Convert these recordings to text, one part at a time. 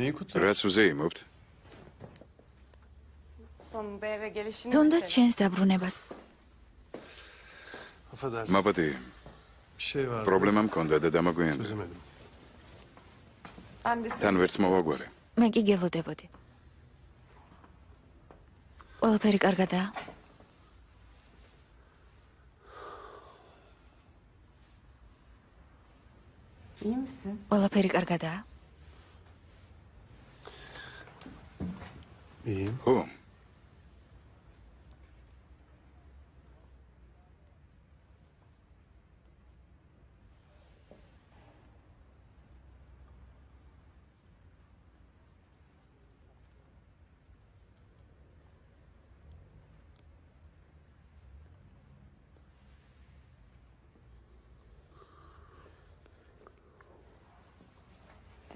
Neyi kutluyor? რაც ვზეიმობთ? Sonunda eve gelişini თუნდაც mesela. შენს დაბრუნებას. Affedersin. მაპატი, Bir şey var. პრობლემა მქონდა და დამაგვიანდა. Çözemedim. Ben de თან seni ვერც მოვაგვარე. მე კი გელოდებოდი. ყველაფერი კარგადაა? iyi misin? ყველაფერი კარგადაა? İyiyim. ხო,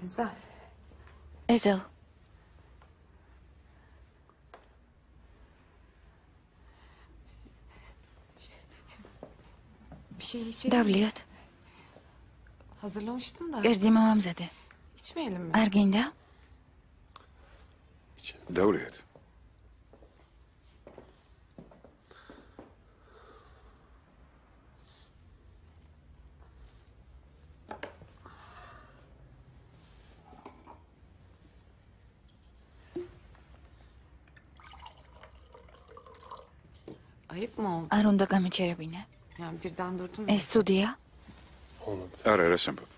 Güzel. ეზელ, Bir şey içelim. დავლიოთ. Hazırlamıştım da. კერძი მომამზადე. İçmeyelim mi? არ გინდა? İçelim. დავლიოთ. Ayıp mı oldu? არ უნდა გამიჩერებინე. Yani birden durdum. ეს ცუდია? Olmadı. არა, რას ამბობ?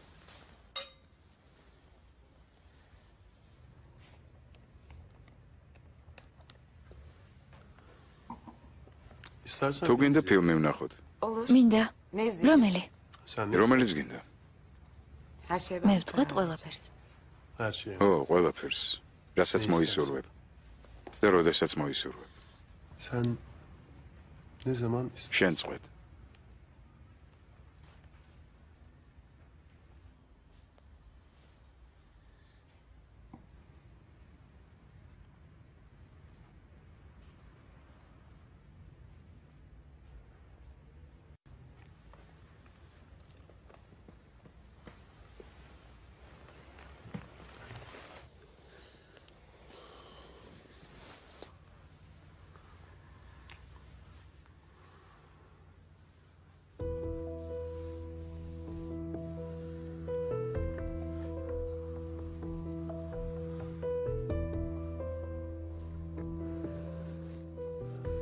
İstersen თუ გინდა birlikte ფილმი ვნახოთ. Olur. მინდა. Ne izleyeceğiz? რომელი? Sen ne რომელიც გინდა? Her şey მე ben. ვწყვეტ ყველაფერს. Her şeyi. ო, ყველაფერს. რასაც Ne მოისურვებ. და როდესაც მოისურვებ. Sen ne zaman istersen. შენ წყვეთ.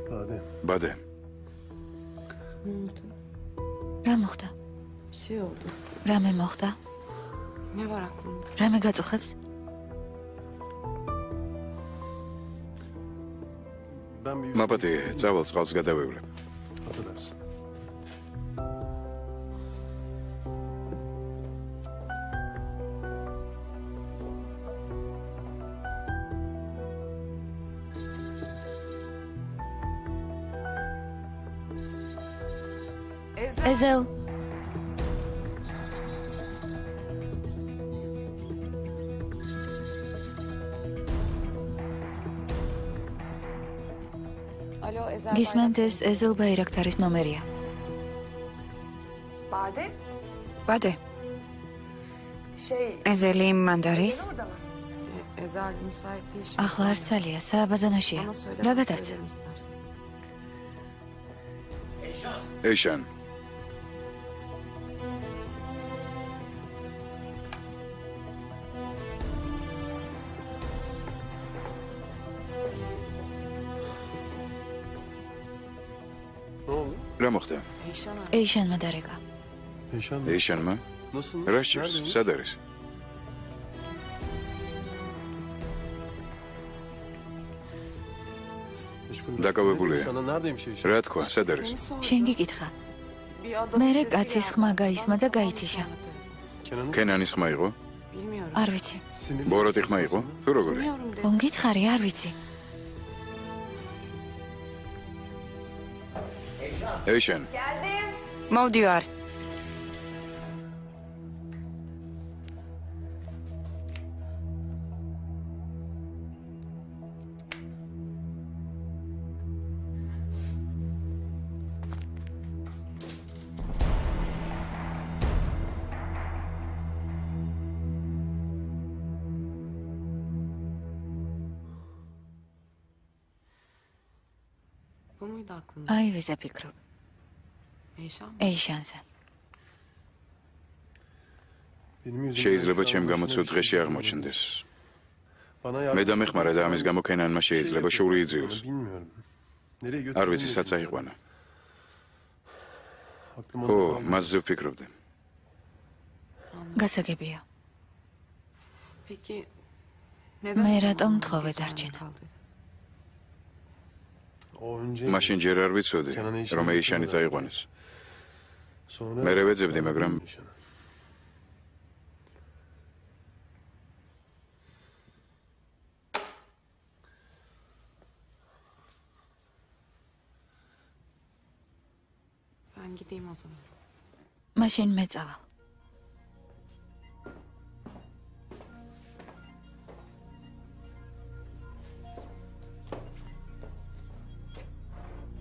Hadi. ბადე, Ne oldu? რა მოხდა? Bir şey oldu. რამე მოხდა? Ne var aklında? რამე გაწუხებს? Ben bir მაპატი, წავალ წყალს გადავევლებ. Affedersin. Ezel. ეზელ, Alo Ezel. გისმენთ ეს ეზელ ბაირაქტარის ნომერია. Bade. Bade, Şey. ezeli mandaris. Ezel orada mı? Ezel müsait değil şimdi. ახლა არ ცალია, სააბაზანაშია. Ona söyle. რა ben გადავწე? söylerim istersen. ეშან, Ne oldu? რა მოხდა? Eyşan abi. ეიშანმა დარეკა. Eşan mı? ეშანმა? Nasıl? რა სჭირს? სად არის? Dakavebuli. Sana neredeymiş Eşan? რა თქვა? სად არის? Seni sordu. შენ გიკითხა. Bir adamın მერე sesi კაცის geldi. ხმა გაისმა და Bana გაითიშა. sormadı telefon. Kenan'ın კენანის ხმა იყო? Bilmiyorum. არ ვიცი. sinirli ბოროტი sesi ხმა იყო? mi? თუ როგორი? Bilmiyorum dedi. გონგითხარი, არ ვიცი. ეშან, Mavdiyar. Bu muydu aklında? Ay vize pikrov. Eyşan mı? Eyşanse. Benim yüzümden შეიძლება şu an ჩემ başına გამოცდილ bir şey დღეში geldi. აღმოჩნდეს. Bana მე yardım დამეხმარა და ამის გამო ქენანმა şey შეიძლება yapıyor. შური იძიოს. Bilmiyorum. Nereye არ götürdüğünü ვიცი, de საცა bilmiyorum. იყვანა. Aklım ო, onda kaldı. მასზე ვფიქრობდი. გასაგებია. Peki neden Მე o zaman რატომ ona მთხოვე geçen დარჩენა? kaldı? O önce მაშინ ჯერ არ ვიცოდი, Kenan Eyşan'ı რომ ეიშანი ვუწევდა. წაიყვანეს. sonra მე ვეძებდი, მაგრამ Ben gideyim o zaman. მაშინ მე წავალ.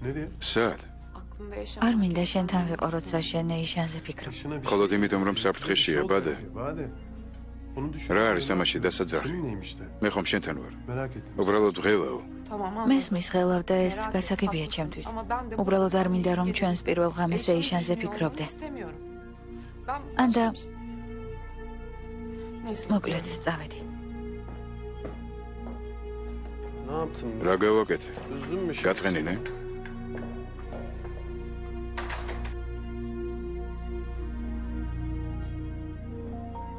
Nereye? სად? Aklında Eyşan არ var. მინდა შენთან ვიყო, როცა შენ ეიშანზე ფიქრობ. Başına bir მხოლოდ იმიტომ, რომ საფრთხეშია, ბადე. Bade. Onu düşün. რა არის ამაში დასაძახი? Senin neymiş de? მე ხომ შენთან ვარ. Merak ettim. უბრალოდ ღელავ. Tamam anladım. მესმის ღელავ და ეს Merak et, გასაგებია haklısın. ჩემთვის. Ama ben de უბრალოდ burada არ მინდა sana რომ eşlik ჩვენს edeyim. პირველ ღამეს Eşyanı ეიშანზე düşünüyor ფიქრობდე. olmanı istemiyorum. Ben Anda- başka bir şey- Neyse. მოკლედ წავედი. Ne yaptın? რა გავაკეთე? Üzdün mü şimdi? გაწყენინე?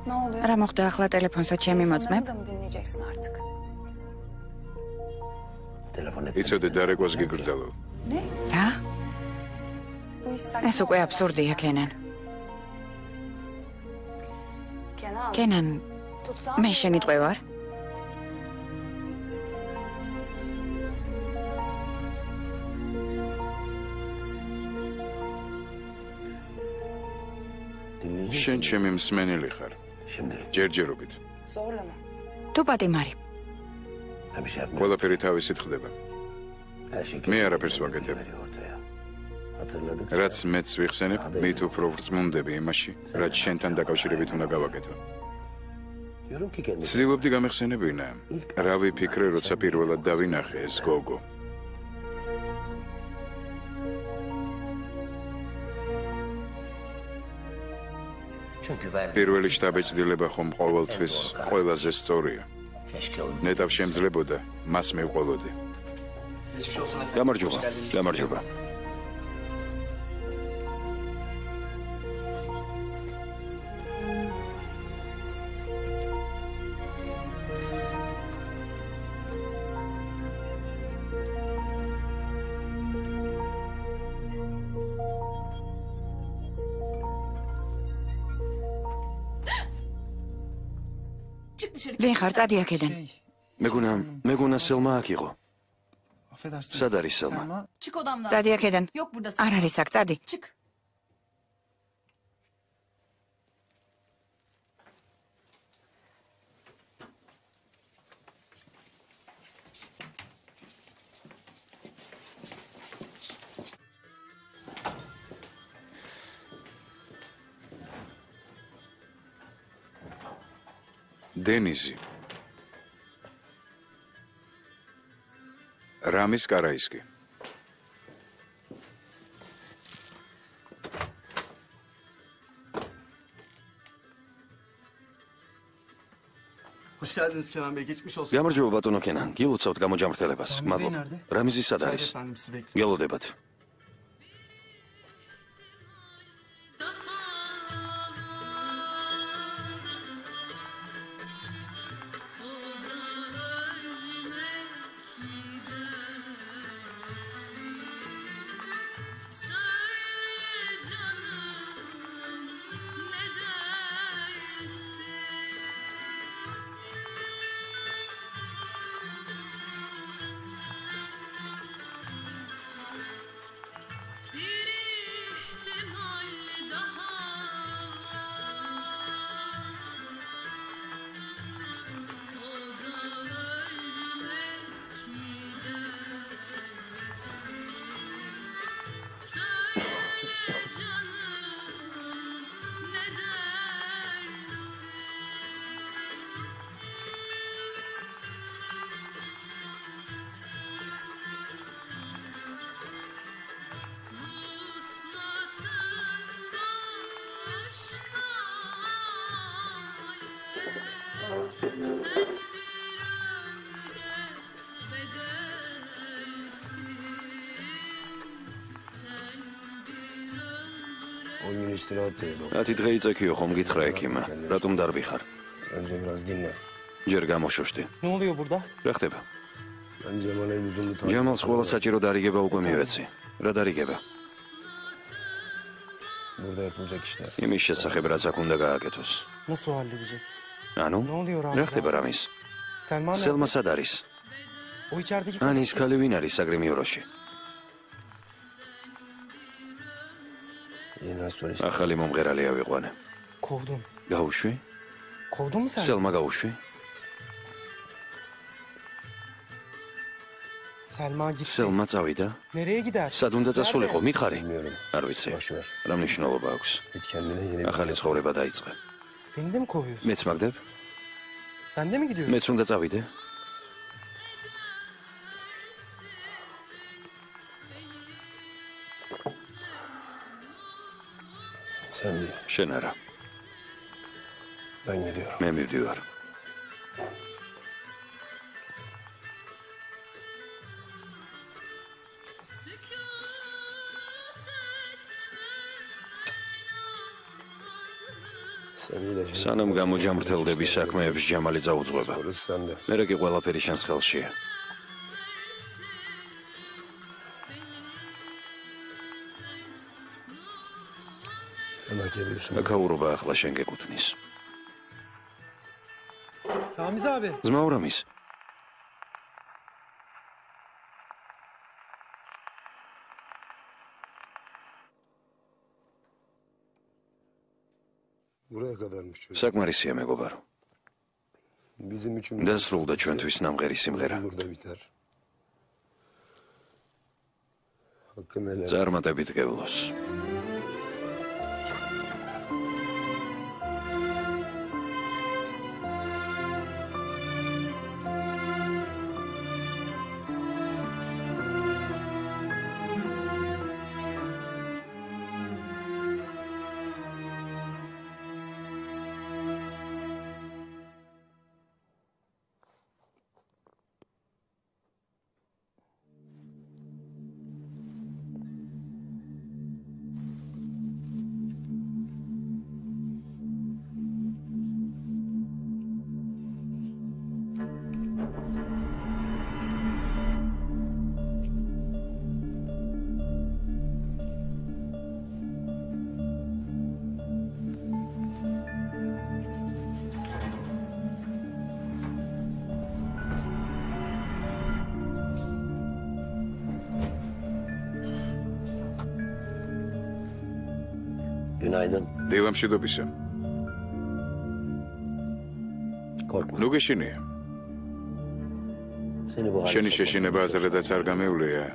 Ne oluyor? რა მოხდა ახლა ტელეფონსა ჩემი მოწმებ? Telefonlarını da mı dinleyeceksin artık? იცოდე დარეკვას გიგრძელო. Ne? რა? Bu iş saçma ეს უკვე olmaya აბსურდია, başladı. კენან. Kenan, კენან, tutsam მე შენი ტყვე ვარ? შენ ჩემი მსმენელი ხარ. ჯერჯერობით. zorlama. თუ პატიმარი. ყველაფერი თავისით ხდება. მე არაფერს ვაკეთებ. რაც მეც ვიხსენებ, მით უფრო ვრწმუნდები იმაში, რაც შენთან დაკავშირებით უნდა გავაკეთო. ცდილობდი გამეხსენებინა, რა ვიფიქრე, როცა პირველად დავინახე ეს გოგო. პირველი შტაბეჭდილება ხომ ყოველთვის ყველაზე სწორია. ნეტავ შემძლებოდა, მას მევყოლოდი. გამარჯობა. გამარჯობა. ვინ ხარ, წადი აქედან. მეგონა სელმა აქ იყო. სად არის სელმა? Çık odamdan. წადი აქედან. Yok burada არ არის აქ, წადი. Çık. დენიზი. რამის კარაისკი. Hoş geldiniz Kenan Bey. Geçmiş olsun. გამარჯობა ბატონო კენან. გილოცავთ გამოჯამრთელებას. Ramiz Bey მადლობა. nerede? რამიზი სად İçeride არის? efendim sizi bekliyor. გელოდებათ. 10 დღე იწექიო ხომ გითხრა ექიმმა. რატომ დარბი ხარ? ჯერ გამოშოშდი. Ne oluyor burada? რა ხდება? ჯამალს ყველა საჭირო დარიგება უკვე მივეცი. რა დარიგება? იმის შესახებ რაც აქ უნდა გააკეთოს. Nasıl o halledecek? ანუ? Ne oluyor რა Ramza? ხდება რამის? Selma nerede? სელმა სად არის? O içerideki ან ის ქალი ვინ არის საგრიმიოროში? ახალი მომღერალი ავიყვანე. kovdum. გაუშვი? Kovdun mu sen? სელმა გაუშვი? Selma gitti. სელმა წავიდა? Nereye gider? სად უნდა წასულიყო? Nerede? მითხარი? არ ვიცი. რა მნიშვნელობა აქვს? ახალი ცხოვრება დაიწყე. Beni de mi kovuyorsun? მეც მაგდებ? Ben de mi gidiyorum? მეც უნდა წავიდე? შენ არა. მე მივდივარ. სანამ გამოჯამრთელდები საქმეებს ჯამალი წაუძღვება. მერე კი ყველაფერი შენს ხელშია. აკაურობა ახლა შენ გეკუთვნის. Ramiz abi. ზმაურამის. საკმარისია მეგობარო. დასრულდა ჩვენთვის ნამღერი სიმღერა. წარმატებით გევლოს. Günaydın. დილამშვიდობისა. Korkma. ნუ გეშინია. Seni bu შენი შეშინება აზრედაც არ გამევლია,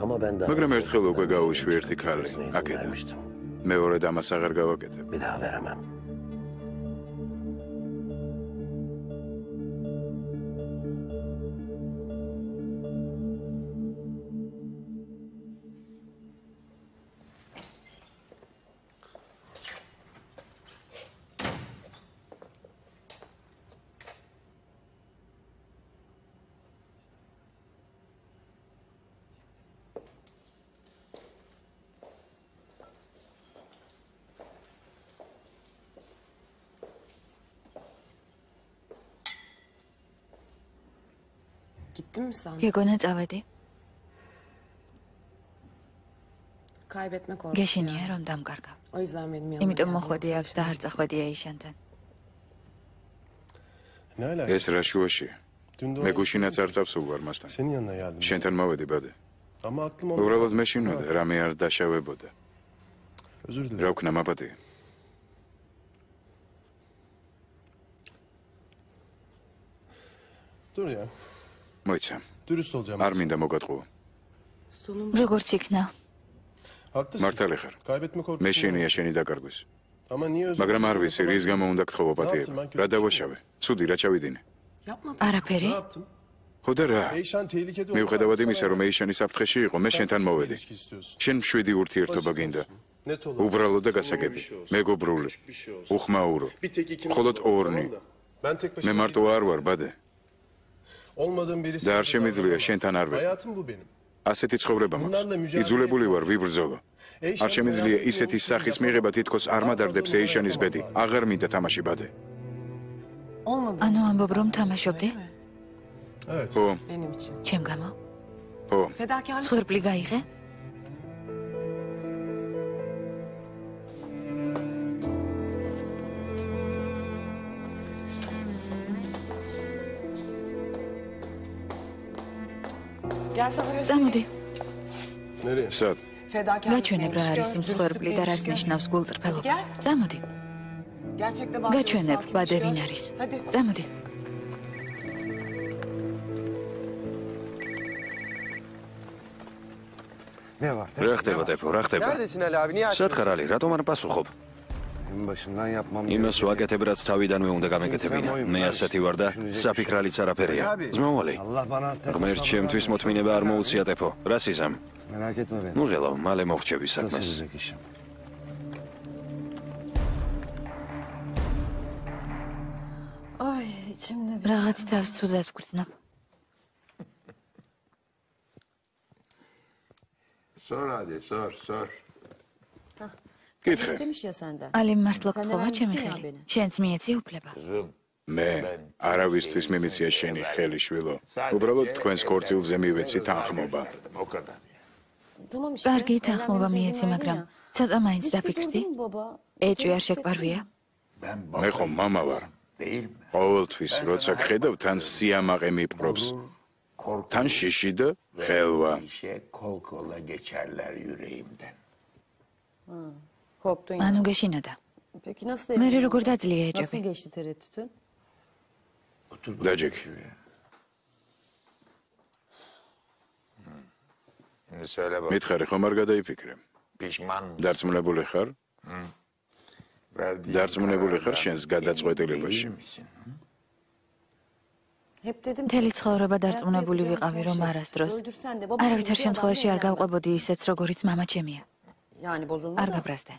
Ama ben daha მაგრამ ერთხელ უკვე გაუშვი ერთი ქალი აქედან. vermiştim. მეორე ამას აღარ გავაკეთებ. Bir daha veremem. Gittin mi sen? გეგონა წავედი. Kaybetme korkusu. გეშინია რომ დამკარგა. O yüzden benim yanıma იმიტომ geldin, მოხვედი yoksa აქ და არ წახვედი ეიშანთან. ეს რა შუაშია? მე გუშინაც არ წავსულვარ მასთან. Senin yanına geldim. შენთან მოვედი ბადე. Ama aklım უბრალოდ მე შინვდა, რამე არ დაშავებოდა. Özür dilerim. რა ვქნა მაპატი? Dur ya. მოიცა. Dürüst olacağım. არ მინდა მოგატყუო. Sonunda როგორც იქნა, Haklısın. მართალი ხარ. Kaybetme korkusu. მე შენია შენი დაკარგვის. Ama niye özür მაგრამ არ dilerim? ვიცი, რის გამო უნდა გთხოვო პატიება. რა დავაშავე? ცუდი რა ჩავიდინე. yapmadım. არაფერი. Ne yaptım? ხო და რა? Eyşan tehlikede მიუხედავად იმისა, რომ ეიშანი საფრთხეში იყო, მე შენთან მოვედი. შენ მშვიდი ურთიერთობა გინდა. Net olarak. უბრალოდ და გასაგები. მეგობრული. უხმაურო. Bir tek ikimiz მხოლოდ olalım, ორნი. tamam da. Ben tek მე başıma მარტო არ ვარ, ბადე. olmadığım birisi. და არ შემიძლია შენთან არ ვიყო. Hayatım bu benim. ასეთი ცხოვრება მაქვს. იძულებული ვარ ვიბრძოლო. არ შემიძლია ისეთი სახის მიღება თითქოს არ მადარდებს ეიშანის ბედი. აღარ მინდა თამაში ბადე. ანუ ამბობ რომ თამაშობდი? ხო, Benim için. ჩემ გამო? ხო. Fedakarlık. მსხვერპლი გაიღე? Gel sana göstereyim. წამოდი. Nereye? სად? Fedakarlık გაჩვენებ რა neymiş, არის gör, მსხვერპლი და dürüstlük რას neymiş, ნიშნავს გულწრფელობა. Gel. წამოდი. Gerçekte bakıyoruz, გაჩვენებ sakinmiş, ბადე gör. ვინ არის. Hadi. წამოდი. Ne var? რა ხდება ტეფო, რა ხდება? Neredesin Ali abi? Niye სად ხარ ალი? რატომ არ პასუხობ? En başından yapmam იმას ვაკეთებ, რაც თავიდანვე უნდა გამეკეთებინა. მე ასეთი ვარ და საფიქრალიც არაფერია. ძმაუალი, Allah bana ღმერთ ჩემთვის მოთმინება არ მოუწია ტეფო. რა სიზამ? Merak etme beni. ნუ ღელავ, მალე მოხჩები Kısa საქმეს. sürecek işim. Ay içimde bir რაღაც თავს ცუდად ვგრძნობ. Sor hadi sor sor. კითხე. istemiş ya senden. ალი მართლა Senden გთხოვა ჩემი vermişsin ya ხელი. beni. შენც მიეცი უფლება. მე არავისთვის მიმიცია შენი ხელი შვილო. უბრალოდ თქვენს ქორწილზე მივეცი თანხმობა. O kadar. Tamam işte. კარგი თანხმობა evlenmemize მიეცი, izin მაგრამ verdin ya. ცოტა მაინც Hiç დაფიქრდი? bekledin mi baba? ეჭვი არ შეგპარვია? Ben მე ხომ მამა ვარ. değil mi? ყოველთვის როცა გხედავ თან სიამაყე მიპყრობს. თან შიში და ხელვა. İşe kol kola geçerler yüreğimden. Korktun ya. ანუ გეშინოდა. Peki nasıl მე evlendin? როგორ დაძლია Nasıl ეჭვი? geçti tereddütün? Otur დაჯექი. Şimdi söyle bak. მითხარი ხომ არ გადაიფიქრე? Pişman mısın? დარწმუნებული ხარ? Verdiğin დარწმუნებული ხარ karardan შენს emin გადაწყვეტილებაში? değil misin? Hep dedim. მთელი ცხოვრება დარწმუნებული ვიყავი რომ არასდროს Öldürsen de baba. არავითარ შემთხვევაში არ გავყვებოდი ისეც როგორიც მამა ჩემია. Yani bozulma არ da. გაბრაზდე.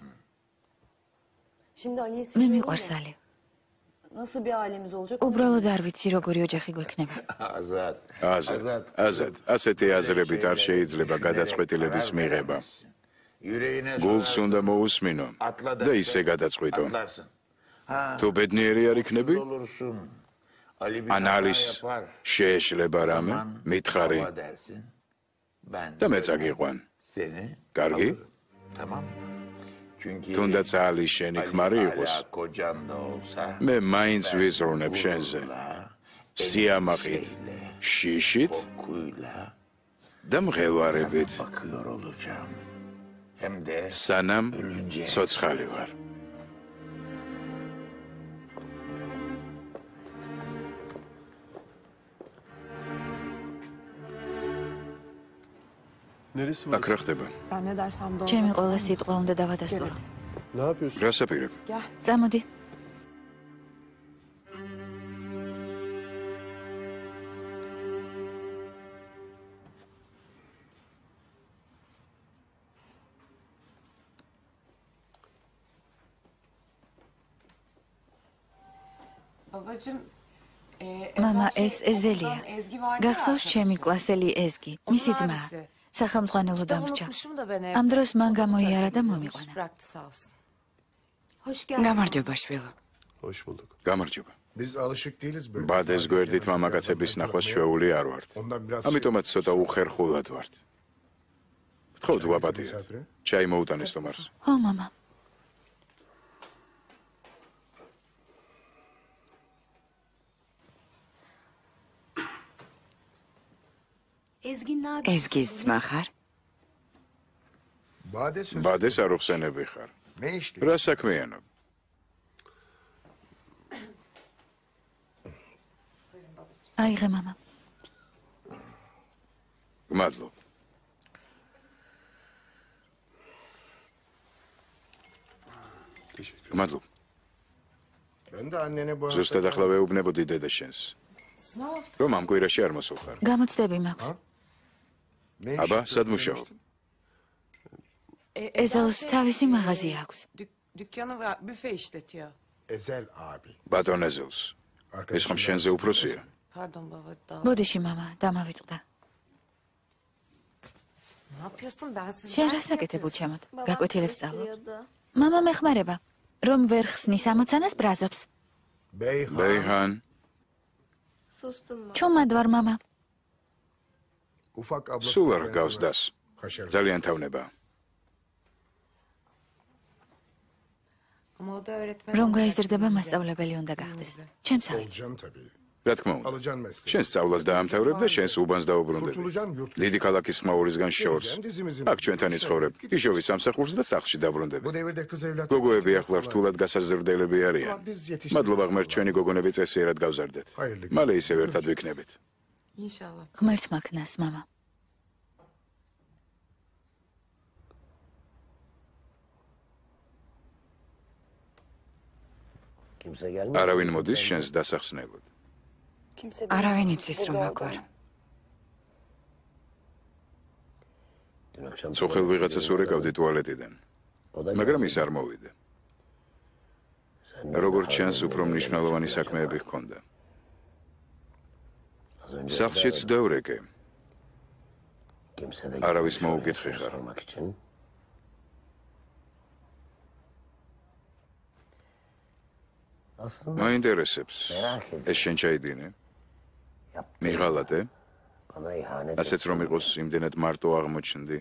Şimdi Ali'yi მე seviyorum მიყვარს ya. ალი. Nasıl bir ailemiz olacak? onu უბრალოდ არ ვიცი როგორი ოჯახი გვექნება. Azat. აზად, ასეთი აზრებით არ შეიძლება გადაწყვეტილების მიღება. Yüreğine გულს sorarsın, უნდა მოусმინო atla და ისე გადაწყვიტო. atlarsın. Ha, თუ ბედნიერი არ იქნები, olursun. Ali bir ან hata არის yapar. შეეშლება რამე, მითხარი Hava dersin. Ben და მე de წაგიყვან. seni კარგი? alırım. Tamam mı? Çünkü თუნდაც ალი შენი Ali ქმარი იყოს, hala kocan da olsa მე მაინც ვიზრუნებ შენზე. სიამაყით, შიშით korkuyla და მღელვარებით, bakıyor olacağım. Hem de სანამ ölünce ცოცხალი ვარ. Neresi აქ var? რა ხდება? Ben ne dersem doğru. ჩემი ყველა სიტყვა უნდა დავადასტურო. Ne yapıyorsun? რას აპირებ? Gel. წამოდი. Babacığım. მამა Ezel ეს ეზელია. Ezgi vardı ya გახსოვს ჩემი arkadaşı. კლასელი ეზგი, Onun მისი ძმა. abisi. სახელმძღვანელო Kitabı დამრჩა. unutmuşum da ben evde. ამ დროს მან O da გამოიარა და bıraktı, მომიყვანა. Bıraktı sağ olsun. გამარჯობა შვილო. Hoş bulduk. გამარჯობა. Biz alışık değiliz böyle. ბადეს გვერდით მამაკაცების ნახვას ჩვეული არ ვართ. Ondan biraz ამიტომაც ცოტა უხერხულად ვართ. გთხოვთ ვაპატიოთ. ჩაი მოუტანეს თომარს. ხო, მამა. ეზგის ძმა ხარ? Bade söz. ბადეს არ უხსენები ხარ. Ne işli? რა საქმეანო? აიღე მამა. გმადლობ. გმადლობ. Ben de annene bu ზუსტად ახლა ვეუბნებოდი დედა შენს. Sınav რომ ამ კვირაში არ მოსულხარ. გამოცდები მაქვს. Ne iş აბა, yapıyorsun სად მუშაობ? demiştin? ეზელს თავისი მაღაზია აქვს. Dükkanı var, büfe işletiyor. Ezel abi. ბატონ ეზელს. ეს ხომ შენზე უფროსია? Pardon baba. Daha... ბოდიში მამა, დამავიწყდა. Ne yapıyorsun? Ben siz შენ ders რას mi აკეთებ yapıyorsun? უჩემოდ? გაკვეთილებს სწავლობ? მამა მეხმარება, რომ ვერ ხსნის ამოცანას ბრაზობს. ბეიჰან, ჩუმად ვარ მამა. Ufak ablası. სულ არ გავს დას. ძალიან თავნება. Ama o da öğretmen რომ olacak გაიზრდება şimdi. მასწავლებელი უნდა გახდეს. ჩემსავით. Olacağım tabii. რა თქმა უნდა. Alacağım mesleği. შენ სწავლას დაამთავრებ და შენს უბანს დაუბრუნდები. Kurtulacağım yurt. დიდი ქალაქის ხმაურისგან შორს. Geleceğim dizimizin. აქ ჩვენთან იცხოვრებ. ისოვის სამსახურს და სახლში დაბრუნდები. Bu devirde kız evlat. გოგოები ახლა რთულად გასაზრდელები არიან. მადლობა ღმერთ, ჩვენი გოგონები წესიერად გავზარდეთ. მალე ისევ ერთად ვიქნებით. İnşallah. ღმერთმა ქნას მამა. Kimse gelmiyor. არავინ მოდის შენს დასახსნელად. არავინ იცის რომ აქ ვარ. Dün akşam სოხელ ვიღაცას ურეკავდი ტუალეტიდან, მაგრამ ის არ მოვიდა. როგორც ჩანს, უფრო მნიშვნელოვანი საქმეები ჰქონდა. სახლშიც დავრეკე. kimse de არავის მოუკითხე ხარ. sormak için. Aslında მაინტერესებს. ეს შენ ჩაიდინე? მიღალატე? bana ihanet ასეც რომ იყოს იმდენად მარტო აღმოჩნდი,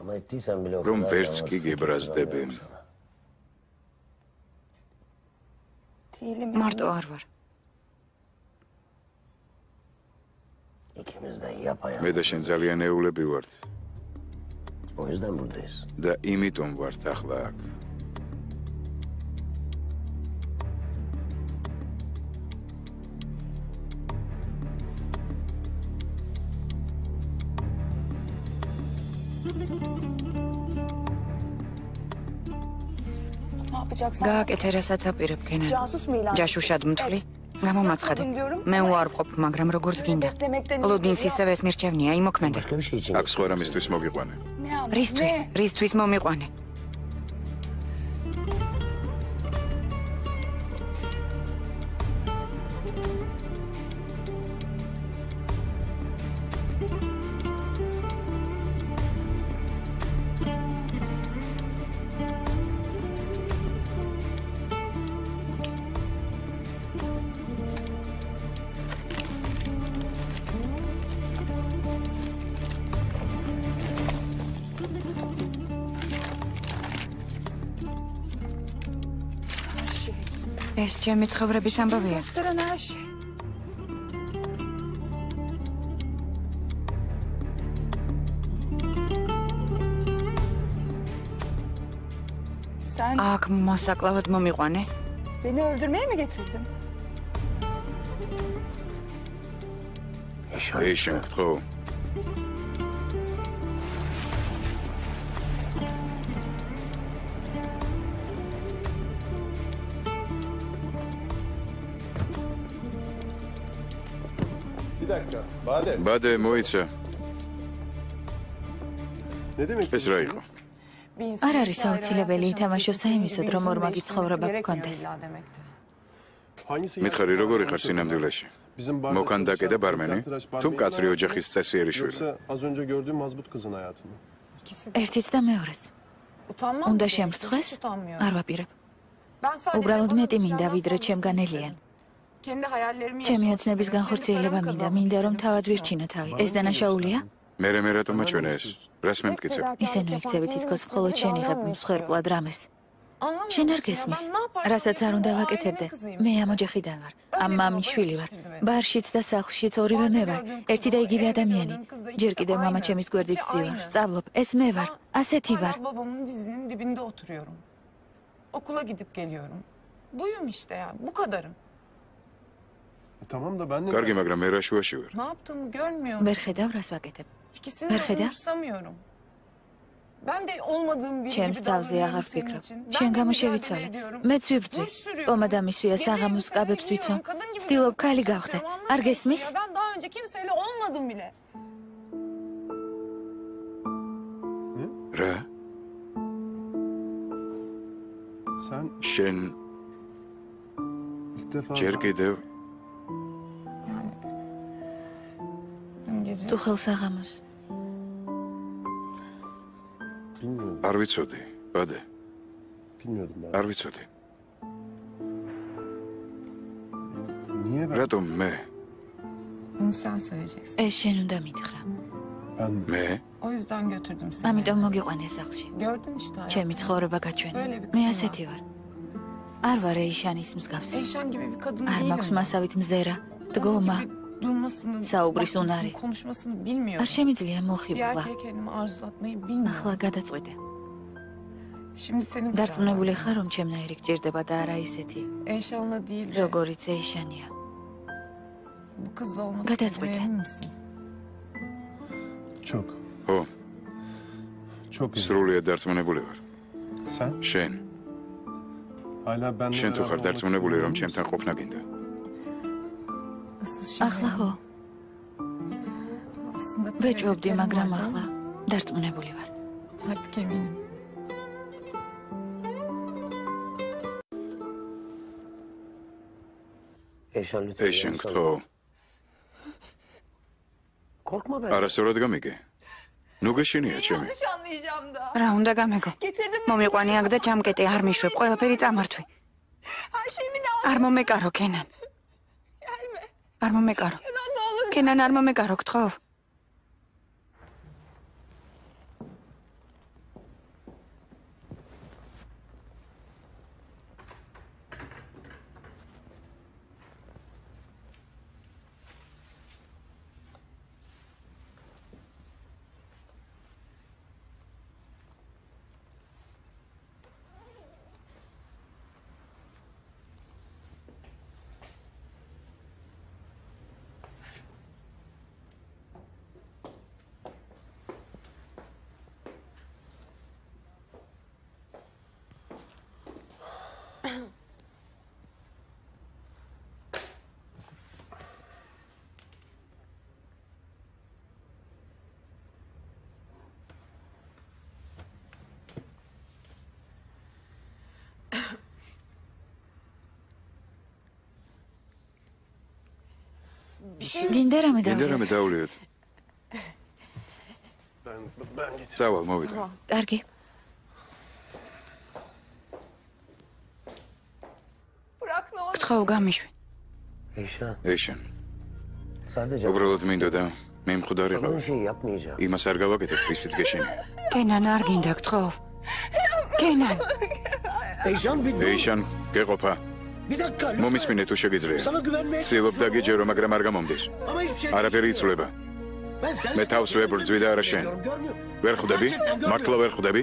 ama ettiysen bile o რომ kadar ვერც yalnız კი გიბრაზდები. sana. მარტო არ ვარ. İkimiz de yapayalnız. მე და შენ ძალიან ეულები ვართ O yüzden buradayız. და იმიტომ ვართ ახლა აქ. გააკეთე რასაც აპირებ ქენა. ჯაშუშად მთვლი. გამომაცხადე. მე უარ ვყოფ, მაგრამ როგორც გინდა. ლუდინს ისევ ეს მირჩევნია, იმოქმედე. Başka bir şey için. აქ სხვა რამისთვის მოგიყვანე. რისთვის მომიყვანე? ეს ჩემი ცხოვრების ამბავია. აქ მოსაკლავად მომიყვანე? Beni öldürmeye mi getirdin? ეშენ გთხოვ. Bir dakika. Bade. ბადე მოიცა. Ne demek? ეს რა იყო? არ არის აუცილებელი ითამაშო საიმისოდ, რომ ორმაგი ცხოვრება გქონდეს. მითხარი როგორი ხარ სინამდვილეში? მოკანდაკე და ბარმენი? თუ მკაცრი ოჯახის წესიერი შვილი? Yoksa az önce gördüğüm mazbut kızın hayatı mı? ერთიც და მეორეს. Utanmam. უნდა ki. შემრცხვეს? Hiç utanmıyorum. არ ვაპირებ. Ben sadece უბრალოდ bana მეტი მინდა, uçlardan ვიდრე fazlasını ჩემგან istedim. ელიან. Kendi hayallerimi ჩემი yaşamak ოცნების istedim. განხორციელება Kendi მინდა, paramı მინდა რომ kazanmak თავად istedim. ვირჩინო თავი. ეს დანაშაულია? მე რატომ მაჩვენე ეს? რას მემტკიცებ? ისინი იქცევი თითქოს მხოლოდ შენ იღებ მსხვერპლად რამეს. შენ არ გესმის, რასაც არ უნდა ვაკეთებდე. მე ამ ოჯახიდან ვარ. ამ მამის შვილი ვარ. ბარშიც და სახლშიც ორივე მე ვარ. ერთი და იგივე ადამიანი. ჯერ კიდევ მამა ჩემის გვერდით ძივარ. სწავლობ, ეს მე ვარ. ასეთი ვარ. Hala babamın dizinin dibinde oturuyorum. Okula gidip geliyorum. Buyum işte ya. Bu kadarım. Tamam da ben de... კარგი, მაგრამ მე რა შუაში ვარ? Ne yaptığımı görmüyor ვერ musun? ხედავ რას ვაკეთებ. İkisini Ver de Heda. umursamıyorum. Ben de olmadığım biri ჩემს gibi თავზე davranıyorum აღარ senin ვფიქრობ. için. შენ Ben de გამო mücadele შევიცვალე. ediyorum. მეც ვიბრძვი. Dur sürüyorum. პომა დამისვია, Gece საღამოს gündüz კაბებს eve ვიცვა. gidiyorum. Kadın gibi ვცდილობ ქალი davranmaya გავხდე. çalışıyorum. არ Anlamıyor გესმის? musun ya? Ben daha önce kimseyle olmadım bile. რა? Sen შენ ilk defa... ჯერ კიდევ Dün gece თუ ხელს აღამოს. Bilmiyorum. არ ვიცოდი, ბადე. Bilmiyordum ben. არ ვიცოდი. Niye ben? რატომ მე? Bunu sen söyleyeceksin. ეს შენ უნდა მითხრა. Ben მე? O yüzden götürdüm seni. ამიტომ მოგიყვანე სახლში. Gördün işte hayatım. ჩემი ცხოვრება Böyle გაჩვენე. bir მე kızım ასეთი ვარ. არ ვარ ეიშანის მსგავსი. Eyşan gibi bir kadın არ değilim. მაქვს მასავით მზერა, Onun დგომა. gibi durmasını, საუბრის bakmasını, უნარი. konuşmasını bilmiyorum. არ შემიძლია Bir მოხიბლა. erkeğe kendimi arzulatmayı bilmiyorum. ახლა გადაწყვეტე. Şimdi senin დარწმუნებული ხარ, რომ ჩემნაირი გჭირდება და არა ისეთი, Eyşan'la değil de როგორიც ეიშანია. bu kızla olmak Gadets istediğine bile. emin misin? çok. ხო, Çok üzüldüm. სრულიად დარწმუნებული ვარ. Sen? შენ, Hala benimle შენ თუ beraber ხარ olmak დარწმუნებული, რომ istemiyor ჩემთან musun? ყოფნა გინდა? Asıl şimdi ახლა ხო, aslında ვეჭვობდი, tereddütlerim მაგრამ vardı ახლა დარწმუნებული ვარ. ama artık eminim. Eşan lütfen. ეშენ, გთხოვ, Korkma ben. არასწორად გამიგე. ნუ გეშინია ჩემი. Yanlış anlayacağım da. რა უნდა გამეგო? Getirdim. მომიყვანი აქ და ჩამკეტე, არ მიშვებ, ყველაფერი წამართვი. Her şeyimi de al. არ მომეკარო, კენან. Gelme. არ მომეკარო. Kenan ne olur. კენან არ მომეკარო, გთხოვ. გინდა რამე გინდა დავიღო? რამე დავლიოთ? Ben getir. წავალ, მოვიდა. კარგი. Bırak ne olur. გთხოვ, გამიშვი. Eşan. ეშენ, Sadece უბრალოდ მინდოდა მე sana მხვდარიყავ. bir şey yapmayacağım. იმას არ გავაკეთებ, რისიც გეშინია. კენან არ გინდა, გთხოვ. კენან, Eşan bir dur. ეიშან, გეყოფა. Bir dakika lütfen. მომისმინე თუ შეგიძლია. Sana güvenmeye ცდილობ çalışıyorum. დაგეჯერო, მაგრამ არ გამომდის. Ama hiçbir şey არაფერი იცვლება. Ben seninle მე თავს ვებრძვი და არა შენ. görmüyorum, görmüyorum. ვერ ხვდები? Gerçekten görmüyorum. მართლა ვერ ხვდები?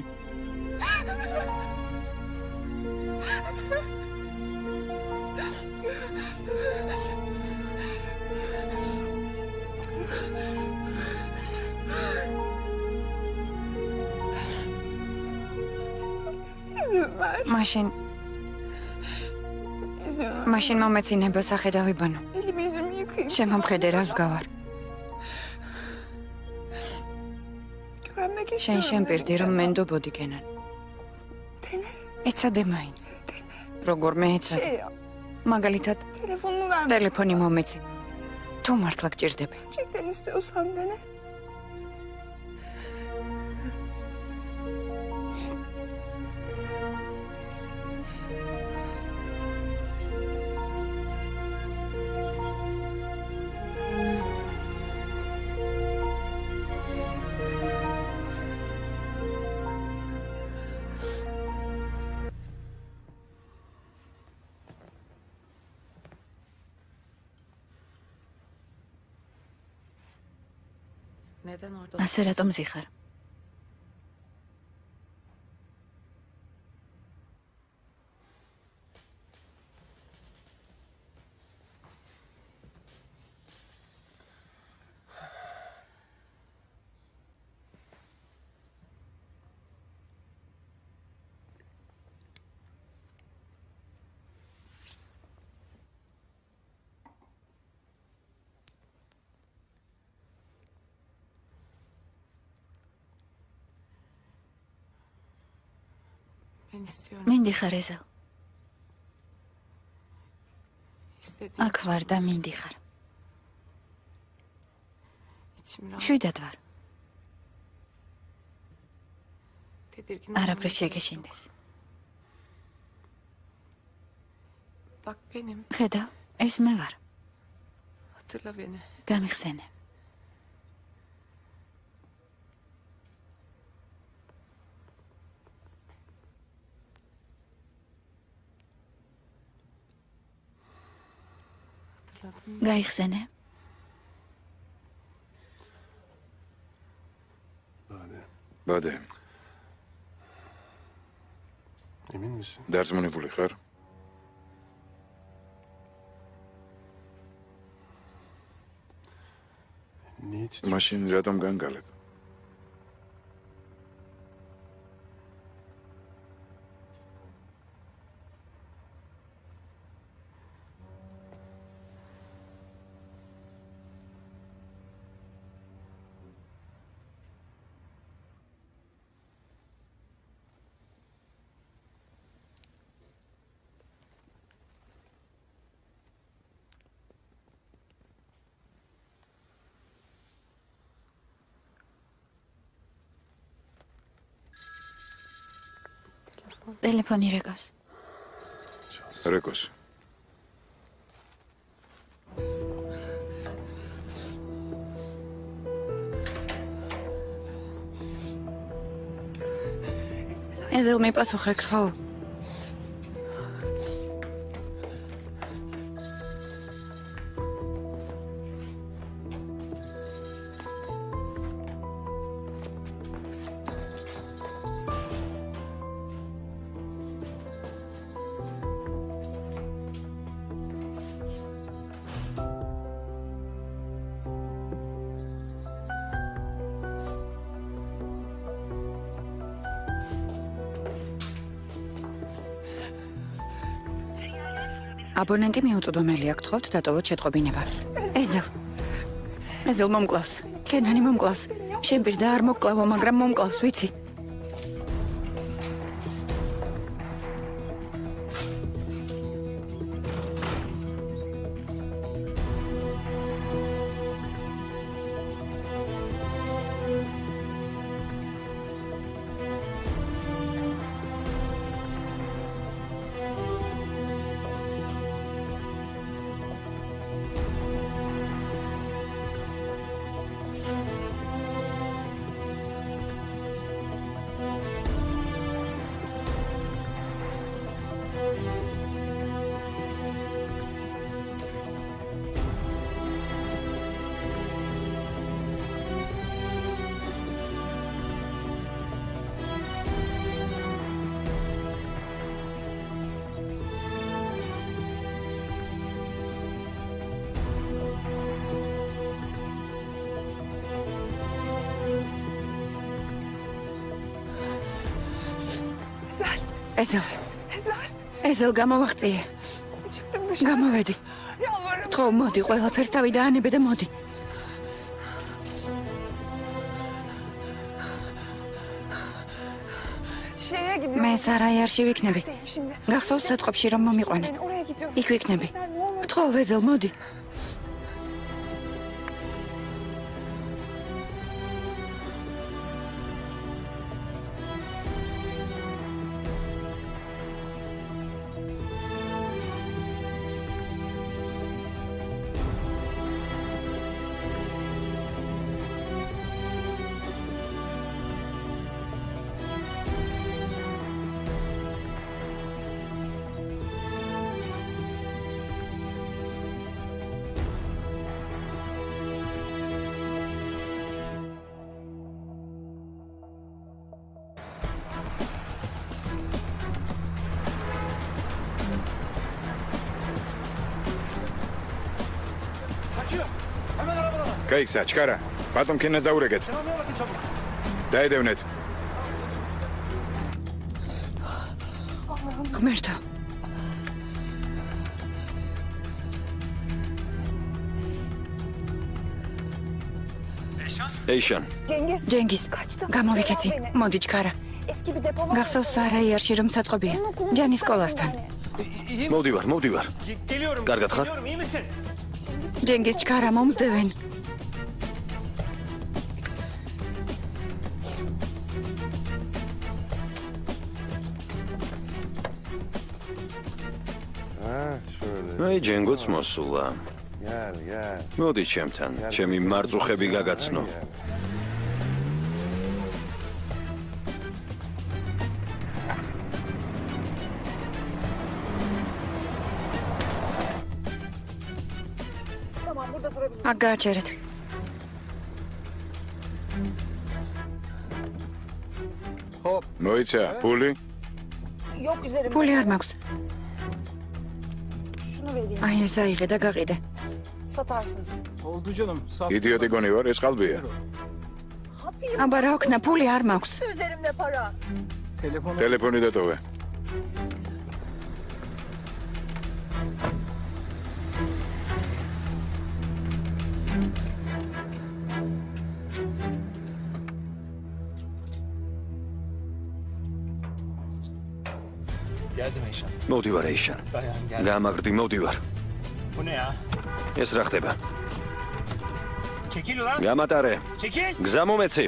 İzin ver. მაშინ İzin ver. მაშინ მომეცინება სახე დავიბანო. Elimi yüzümü yıkayayım. შემომხედე, რას ვგავარ. Güvenmek შენ istiyorum. შემპირდი, რომ მენდობოდი, კენან. Dene. ეცადე მაინც. როგორ მეეცადე. Şey yap. მაგალითად, Telefonunu vermesin. ტელეფონი მომეცი. თუ მართლა გჭირდება. Gerçekten istiyorsan dene. Neden orada? ასე რატომ ზიხარ? Ben istiyorum. მინდი ხარ ეზელ. İstediğim აქ ვარ და მინდი ხარ. içim rahat შვიდად ვარ. არაფრის შეგეშინდეს. ხედავ, ეს მე ვარ. გამიხსენე. გაიხსენე. ბადე. Emin misin? დარწმუნებული ხარ? მაშინ რატომ განგალებ? ტელეფონი რეკოს. რეკოს. ეზელ მიპასუხე ხო? აბონენტი მიუწვდომელია, გთხოვთ დატოვოთ შეტყობინება. ეზელ მომკლავს. კენანი მომკლავს. შენ პირდა არ მოკკლავო, მაგრამ მომკლავს, ვიცი. ეზელ გამოვაღწიე. გამოვედი. გთხოვ, მოდი, ყველაფერს თავი დაანებე და მოდი. მე სარაიარში ვიქნები. გახსოვს საწყობში რომ მომიყვანე. იქ ვიქნები. გთხოვ, ეზელ, მოდი. გაიქცა, ჩქარა. ბატონ ქენას დაურეგეთ. დაედევნეთ. ღმერთო. ეიშან. ჯენგის. გამოვიქეცი. მოდი ჩქარა. გახსოვს სარაიარში რომ საწყობია. ჯანის სკოლასთან. მოვდივარ. კარგად ხარ? ჯენგის ჩქარა მომსდევენ. აი ჯენგოც მოსულა. Gel. მოდი ჩემთან, ჩემი მარწუხები გაგაცნო. აქ გააჩერეთ. მოიცა, ფული? ფული არ მაქვს. აი ეს აიღე და გაყიდე. Satarsınız. Oldu canım. Saf. იდიოტი გონი ვარ, ეს qalbია. აბა რა ვქნა, ფული არ მაქვს. Üzerimde para. Telefonu. ტელეფონი დატოვე. Geldim Eyşan. მოდი ვარ ეიშან. გამაგრდი, მოდი ვარ. Bu ne ya? ეს რა ხდება? Çekil ulan. გამატარე. Çekil. გზა მომეცი.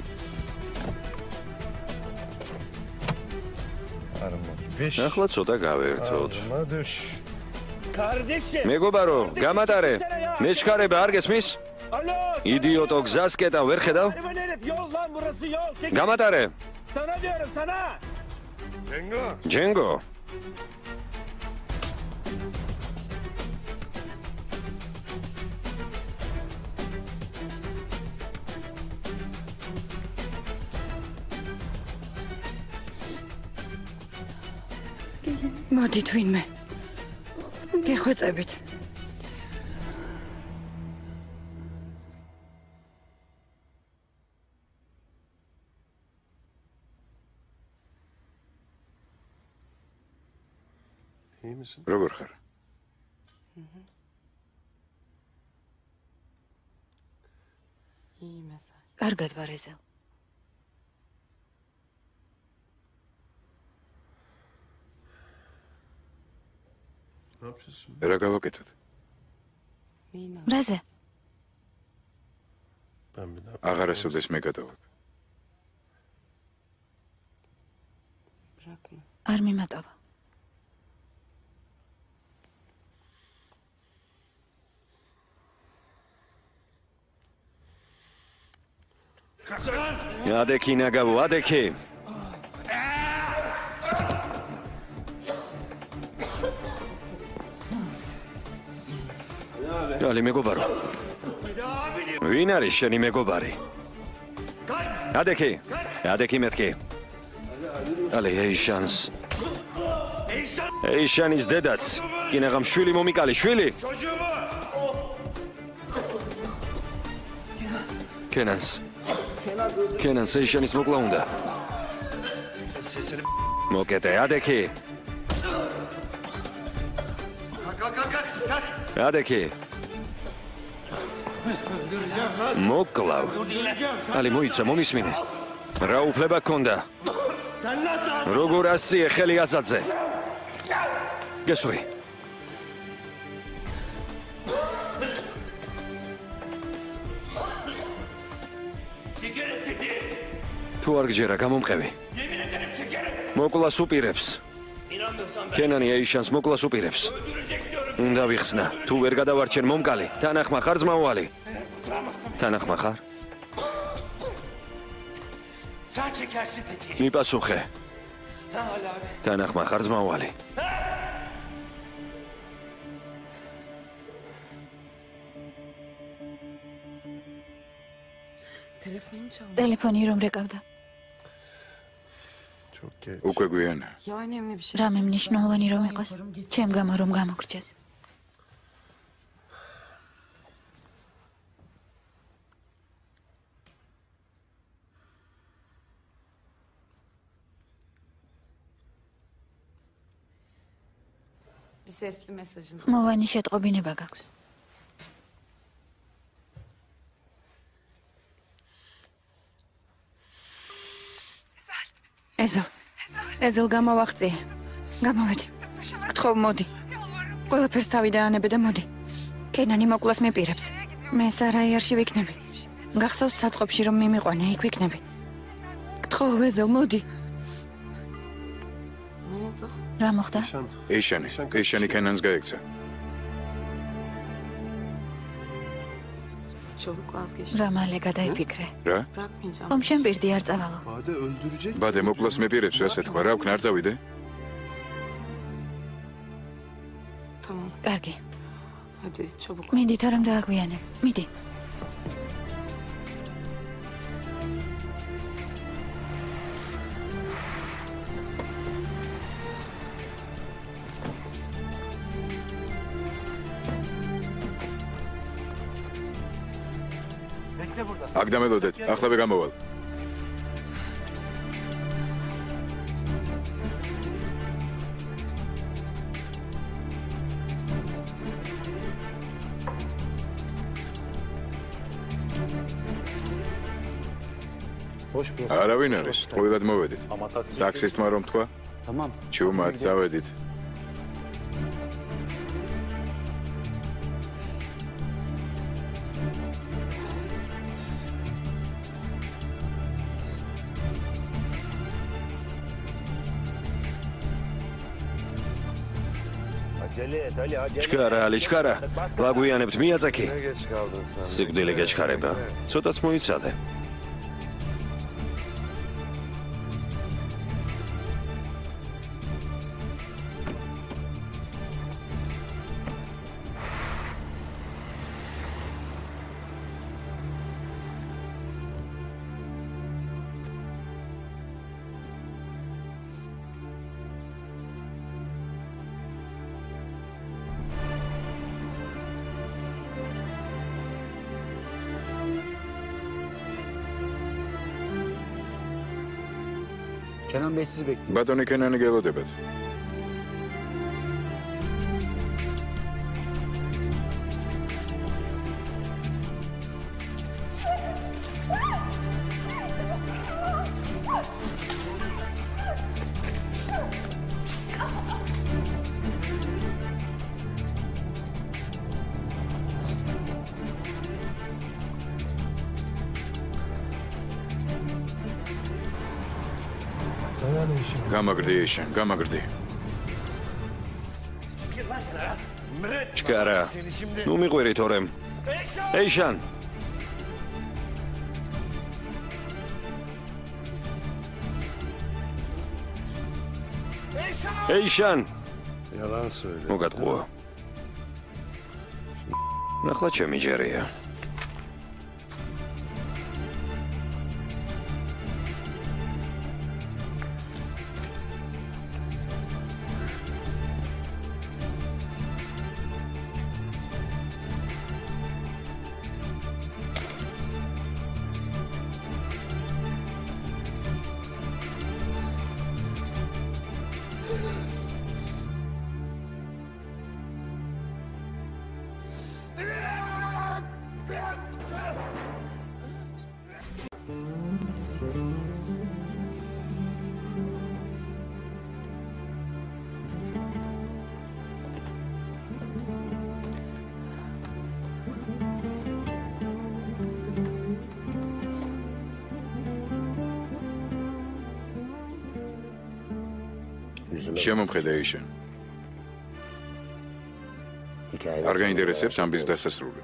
ახლა ცოტა გავერთოთ. Kardeşim. მეგობარო, გამატარე. მეჩქარება არ გესმის? Alo. იდიოტო, გზას კეტა ვერ ხედავ? Hayvan herif yol lan burası yol. Çekil. გამატარე. Sana diyorum sana. ჯენგო. მოდი თვინმე. გეხვეწებით. İyi misin? როგორ ხარ? კარგად ვარ ეზელ. Ne yapacağız şimdi? რა გავაკეთოთ? რაზე? Ben bir daha... აღარ ასოდეს მეკატოვებ. არ მიმატოვა. ადექი ნაგავო, ადექი. ალი მეგობარო. ვინ არის შენი მეგობარი? ადექი მეთქი. ალი ეიშანს. ეიშანის დედაც. კინაღამ შვილი მომიკალი, შვილი. კენანს ეიშანის მოკლა უნდა. მოკეტე, ადექი. ადექი. მოკლავ. ალი მოიცა, მომისმინე. რა უფლება გქონდა? როგორ ასწიე ხელი ასაცე? გესური. თუ არ გჯერა, გამომყევი. მოკლას უპირებს. კენანი ეიშანს მოკლას უპირებს. უნდა ვიხსნა, თუ ვერ გადავარჩენ მომკალი, თანახმა ხარ ძმაუალი? თანახმა ხარ? მიპასუხე. თანახმა ხარ ძმაუალი? ტელეფონი რომ რეკავდა. უკვე გვიანა. რამე მნიშვნელოვანი რომ იყოს, ჩემ გამო რომ გამოგრჩეს. მოვანი შეტყობინება გაქვს. ეზელ გამოვახწიე. გამოვედი. გთხოვ, მოდი. ყველაფერს თავი დაანებე და მოდი. კენანი მოკლას მიპირებს. მე სარაიერში ვიქნები. გახსოვს საწყობში რომ მიმიყვანე, იქ ვიქნები. გთხოვ, ეზელ, მოდი. რა მოხდა? ეიშანი კენანს გაიქცა. Çabuk vazgeç. რამალე გადაიფიქრე. რა? Bırakmayacağım. ხომ შენ პირდი არ წავალო? ბადე მოკლას მეპირებს ასე თქვა, რა ვქნა, არ წავიდე? Tamam. კარგი. Hadi çabuk. მიდი თორემ დააგვიანებ. მიდი. აქ დამელოდეთ, ახლავე გამოვალ. არავინ არის, ყველად მოვედით. ტაქსისტმა რომ თქვა? Tamam. ჩუმად წავედით. ჩქარა, ალი ჩქარა. ვაგვიანებთ მიაწაკი. Ne geç kaldın sen? სიკვდილი გეჩქარება. ცოტაც მოიცადე. Kenan Bey sizi bekliyor. ბატონი კენანი გელოდებათ. გამაგრდი ეშენ, გამაგრდი. ჩქარა. ნუ მიყვირი თორემ. ეიშან. ეიშან. Yalan söyle. მოგატყუა. ნახლა ჩემი ჯერია. შემომხედე ეიშენ. არ გაინტერესებს ამბის დასასრული.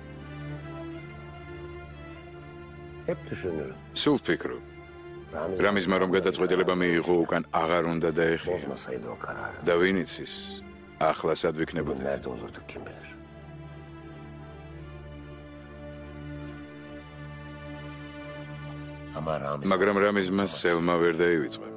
სულ ვფიქრობ. რამიზმა რომ გადაწყვეტილება მიიღო უკან აღარ უნდა დაეხია. და ვინ იცის, ახლა სად ვიქნებოდეთ. მაგრამ რამიზმა სელმა ვერ დაივიწყა.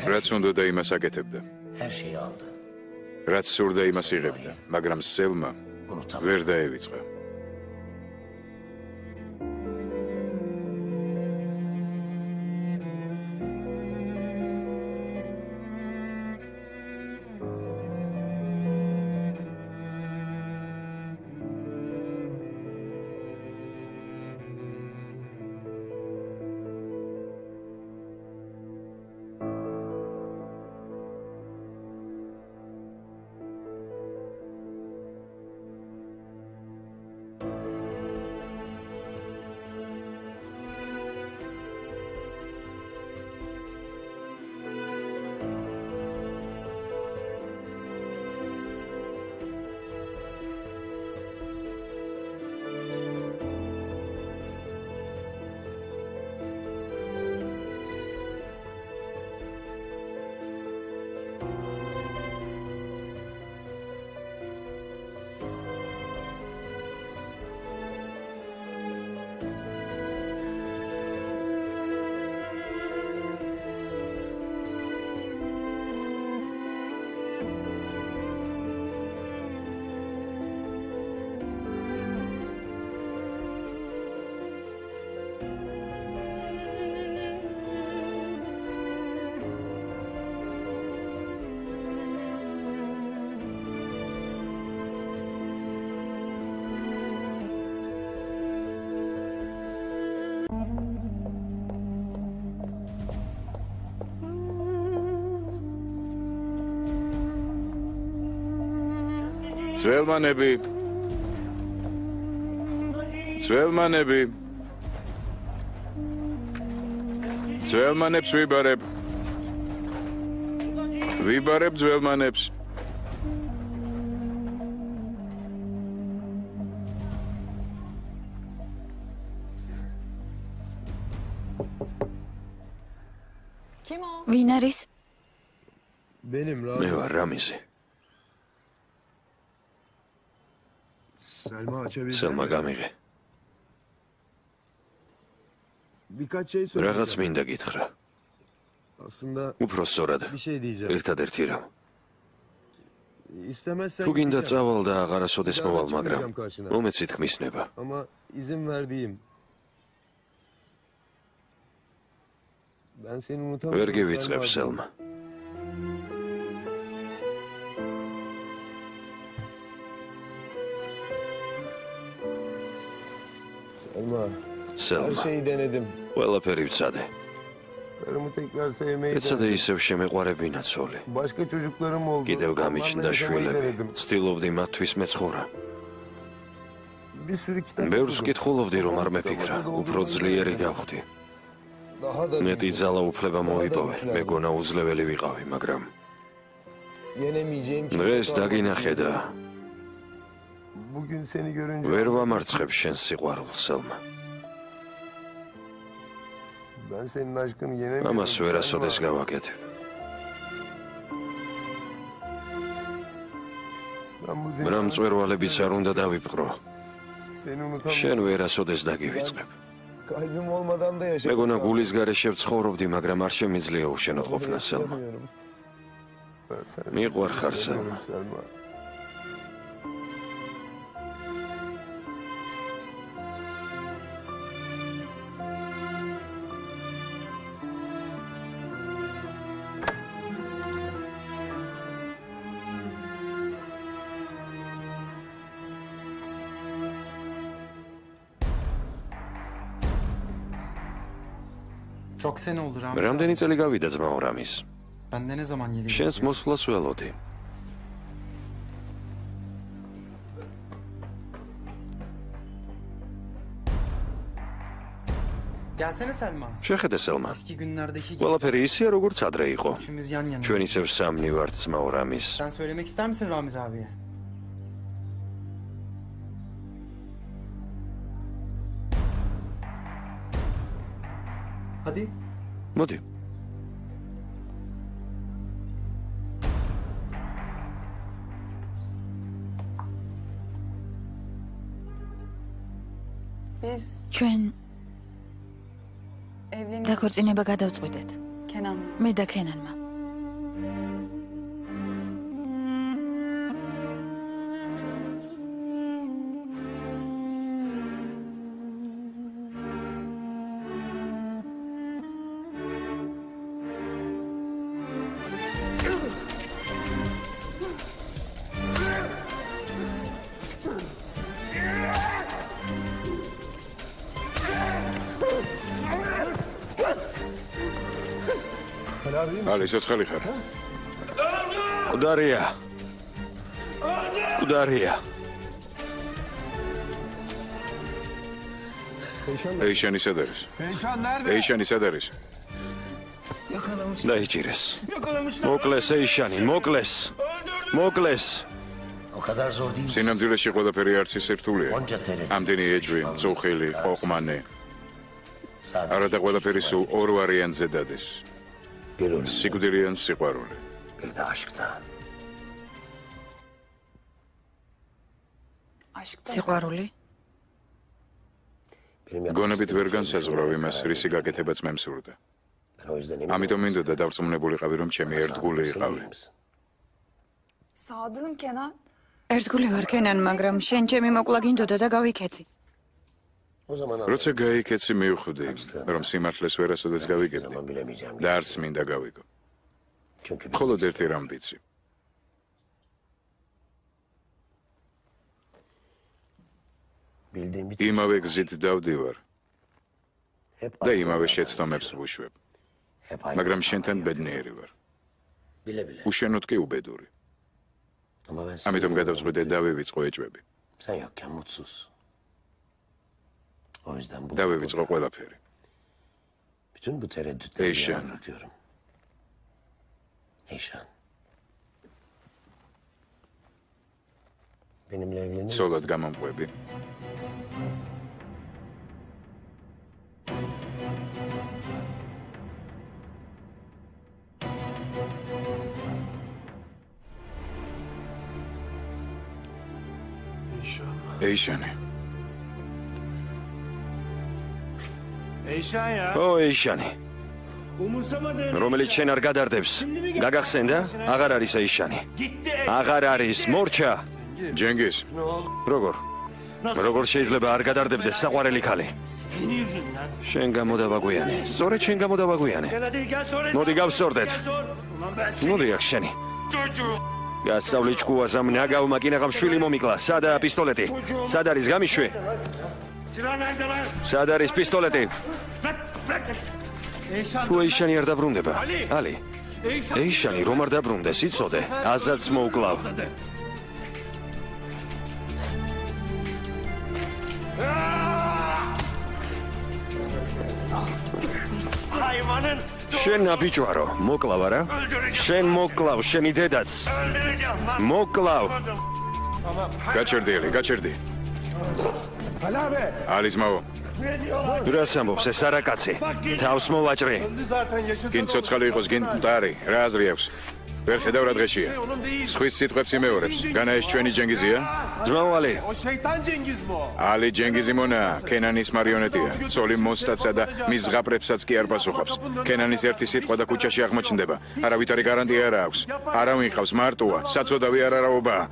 რაც უნდა იმას აკეთებდა. რაც სურდა იმას იღებდა, მაგრამ სელმა ვერ დაევიწყა. ძველმანები. ძველმანები. ძველმანებს ვიბარებ. ვიბარებ ძველმანებს. ვინ არის? მე ვარ რამიზი. სელმა გამიღე. რაღაც მინდა გითხრა. უფრო სწორად. ერთადერთი რამ. თუ გინდა წავალ და აღარასოდეს მოვალ, მაგრამ მომეცი თქმის ნება. ვერ გივიწყებ, სელმა. სელმა. ყველაფერი ვცადე. ეცადე ისევ შემეყვარებ ვინაცოლი. კიდევ გამიჩნდა შვილები. ცდილობდი მათთვის მეცხოვრა. ბევრს კითხულობდი, რომ არ მეფიქრა. უფრო ძლიერი გავხდი. მეტი ძალა უფლება მოიპოვე. მეგონა უძლეველი ვიყავი, მაგრამ დღეს დაგინახე და ვერ ვამარცხებ შენს სიყვარულს, სელმა. ამას ვერასოდეს გავაკეთებ. რა მწვერვალებიც არ უნდა დავიპყრო. შენ ვერასოდეს დაგივიწყებ. მეგონა გულის გარეშე ვცხოვრობდი, მაგრამ არ შემიძლია უშენოდ ყოფნა, სელმა. მიყვარხარ, სელმა. Çok sene oldu Ramiz. რამდენი წელი გავიდა ძმაო რამის? Ben de ne zaman gelecek? შენს მოსვლას ველოდი. Gelsene Selma. შეხედე, სელმა. Eski günlerdeki gibi. ყველაფერი ისეა, როგორც ადრე იყო. Üçümüz yan yana. ჩვენ ისევ სამნი ვართ, ძმაო რამის. Sen söylemek ister misin Ramiz abiye? Hadi. მოდი. Biz ჩვენ evleniyoruz დაქორწინება გადავწყვიტეთ. Kenan'la. მე და ქენანმა. არის ოცხალი ხარ? კუდარია. კუდარია. ეიშანი სად არის? ეიშანი სად არის? დაიჭირეს. მოკლეს ეიშანი, მოკლეს. მოკლეს. სინამდვილეში ყველაფერი არც ისე რთულია. ამდენი ეჭვი, მწუხილი, ყოყმანი. არადა ყველაფერი სულ ორ ვარიანტზე დადეს. სიკვდილიან სიყვარული. სიყვარული? გონებით ვერ განსაზღვრავ იმას, რისი გაკეთებაც მე მსურდა. ამიტომ მინდოდა დავწმუნებულიყავი, რომ ჩემი ერთგული იყავი. Sadığım Kenan. ერთგული ვარ ქენან, მაგრამ შენ ჩემი მოკლა გინდოდა და გავიქეცი. როცა გაიქეცი, მივხვდი, რომ სიმართლეს ვერასოდეს გავიგებდი და არც მინდა გავიგო. მხოლოდ ერთი რამ ვიცი. იმავე გზით დავდივარ და იმავე შეცდომებს ვუშვებ. მაგრამ შენთან ბედნიერი ვარ. უშენოდ კი უბედური. ამიტომ გადავწყვიტე დავივიწყო ეჭვები. Sen yokken mutsuz. O yüzden bu დავივიწყო ყველაფერი. bütün bu tereddütleri bir Eyşan. yana bırakıyorum. Eyşan. Benimle evlenir misin? სოლად გამომყვები. ეიშანი. Eyşan ya. ო ეიშანი, Umursamadın. რომელიც შენ არ გადარდებს. გაგახსენდა? აღარ არის ეიშანი. აღარ არის, მორჩა. ჯენგიზ. როგორ? როგორ შეიძლება არ გადარდებდეს საყვარელი ქალი? Senin yüzünden. შენ გამოდავაგვიანე. სწორედ შენ გამოდავაგვიანე. Gel hadi gel sor. მოდი გავსორდეთ. Gel sor. Ulan ben seni. მოდი აქ შენი. Çocuğu. გასავლი ჭკუას ამ ნაგავმა კინაღამ შვილი მომიკლა. სადაა პისტოლეტი? სად არის გამიშვი? Silah nerede lan? სად არის პისტოლეტი? Bırak bırak. Eyşan. თუ ეიშანი არ დაბრუნდება? ალი. Eyşan. ეიშანი რომ არ დაბრუნდეს, იცოდე, აზადს მოუკლავ. Hayvanın. შენ აბიჭვარო, მოკლავ არა? შენ მოკლავ, შენი დედაც. Öldüreceğim lan. მოკლავ. გაჩერდილი, გაჩერდი. Ali abi. ალიზმაო. Ne diyorlar? რას ამბობს ეს არაკაცი? თავს მოვაჭრი. Öldü zaten yaşasın. გინ ცოცხალი იყოს, გინ მტარი, რა აზრი აქვს? ვერ ხედავ რა დღეშია. სხვის სიტყვებს იმეორებს. განა ეს ჩვენი ჯენგიზია? ძმაუალი, O şeytan Cengiz mi o? ალი ჯენგიზი მონა, კენანის მარიონეტია. ცოლი მოსტაცა და მის ზღაპრებსაც კი არ პასუხობს. კენანის ერთი სიტყვა და ქუჩაში აღმოჩნდება. არავითარი გარანტია არ აქვს. არავინ ყავს, მარტოა, საწოდავი არაობაა.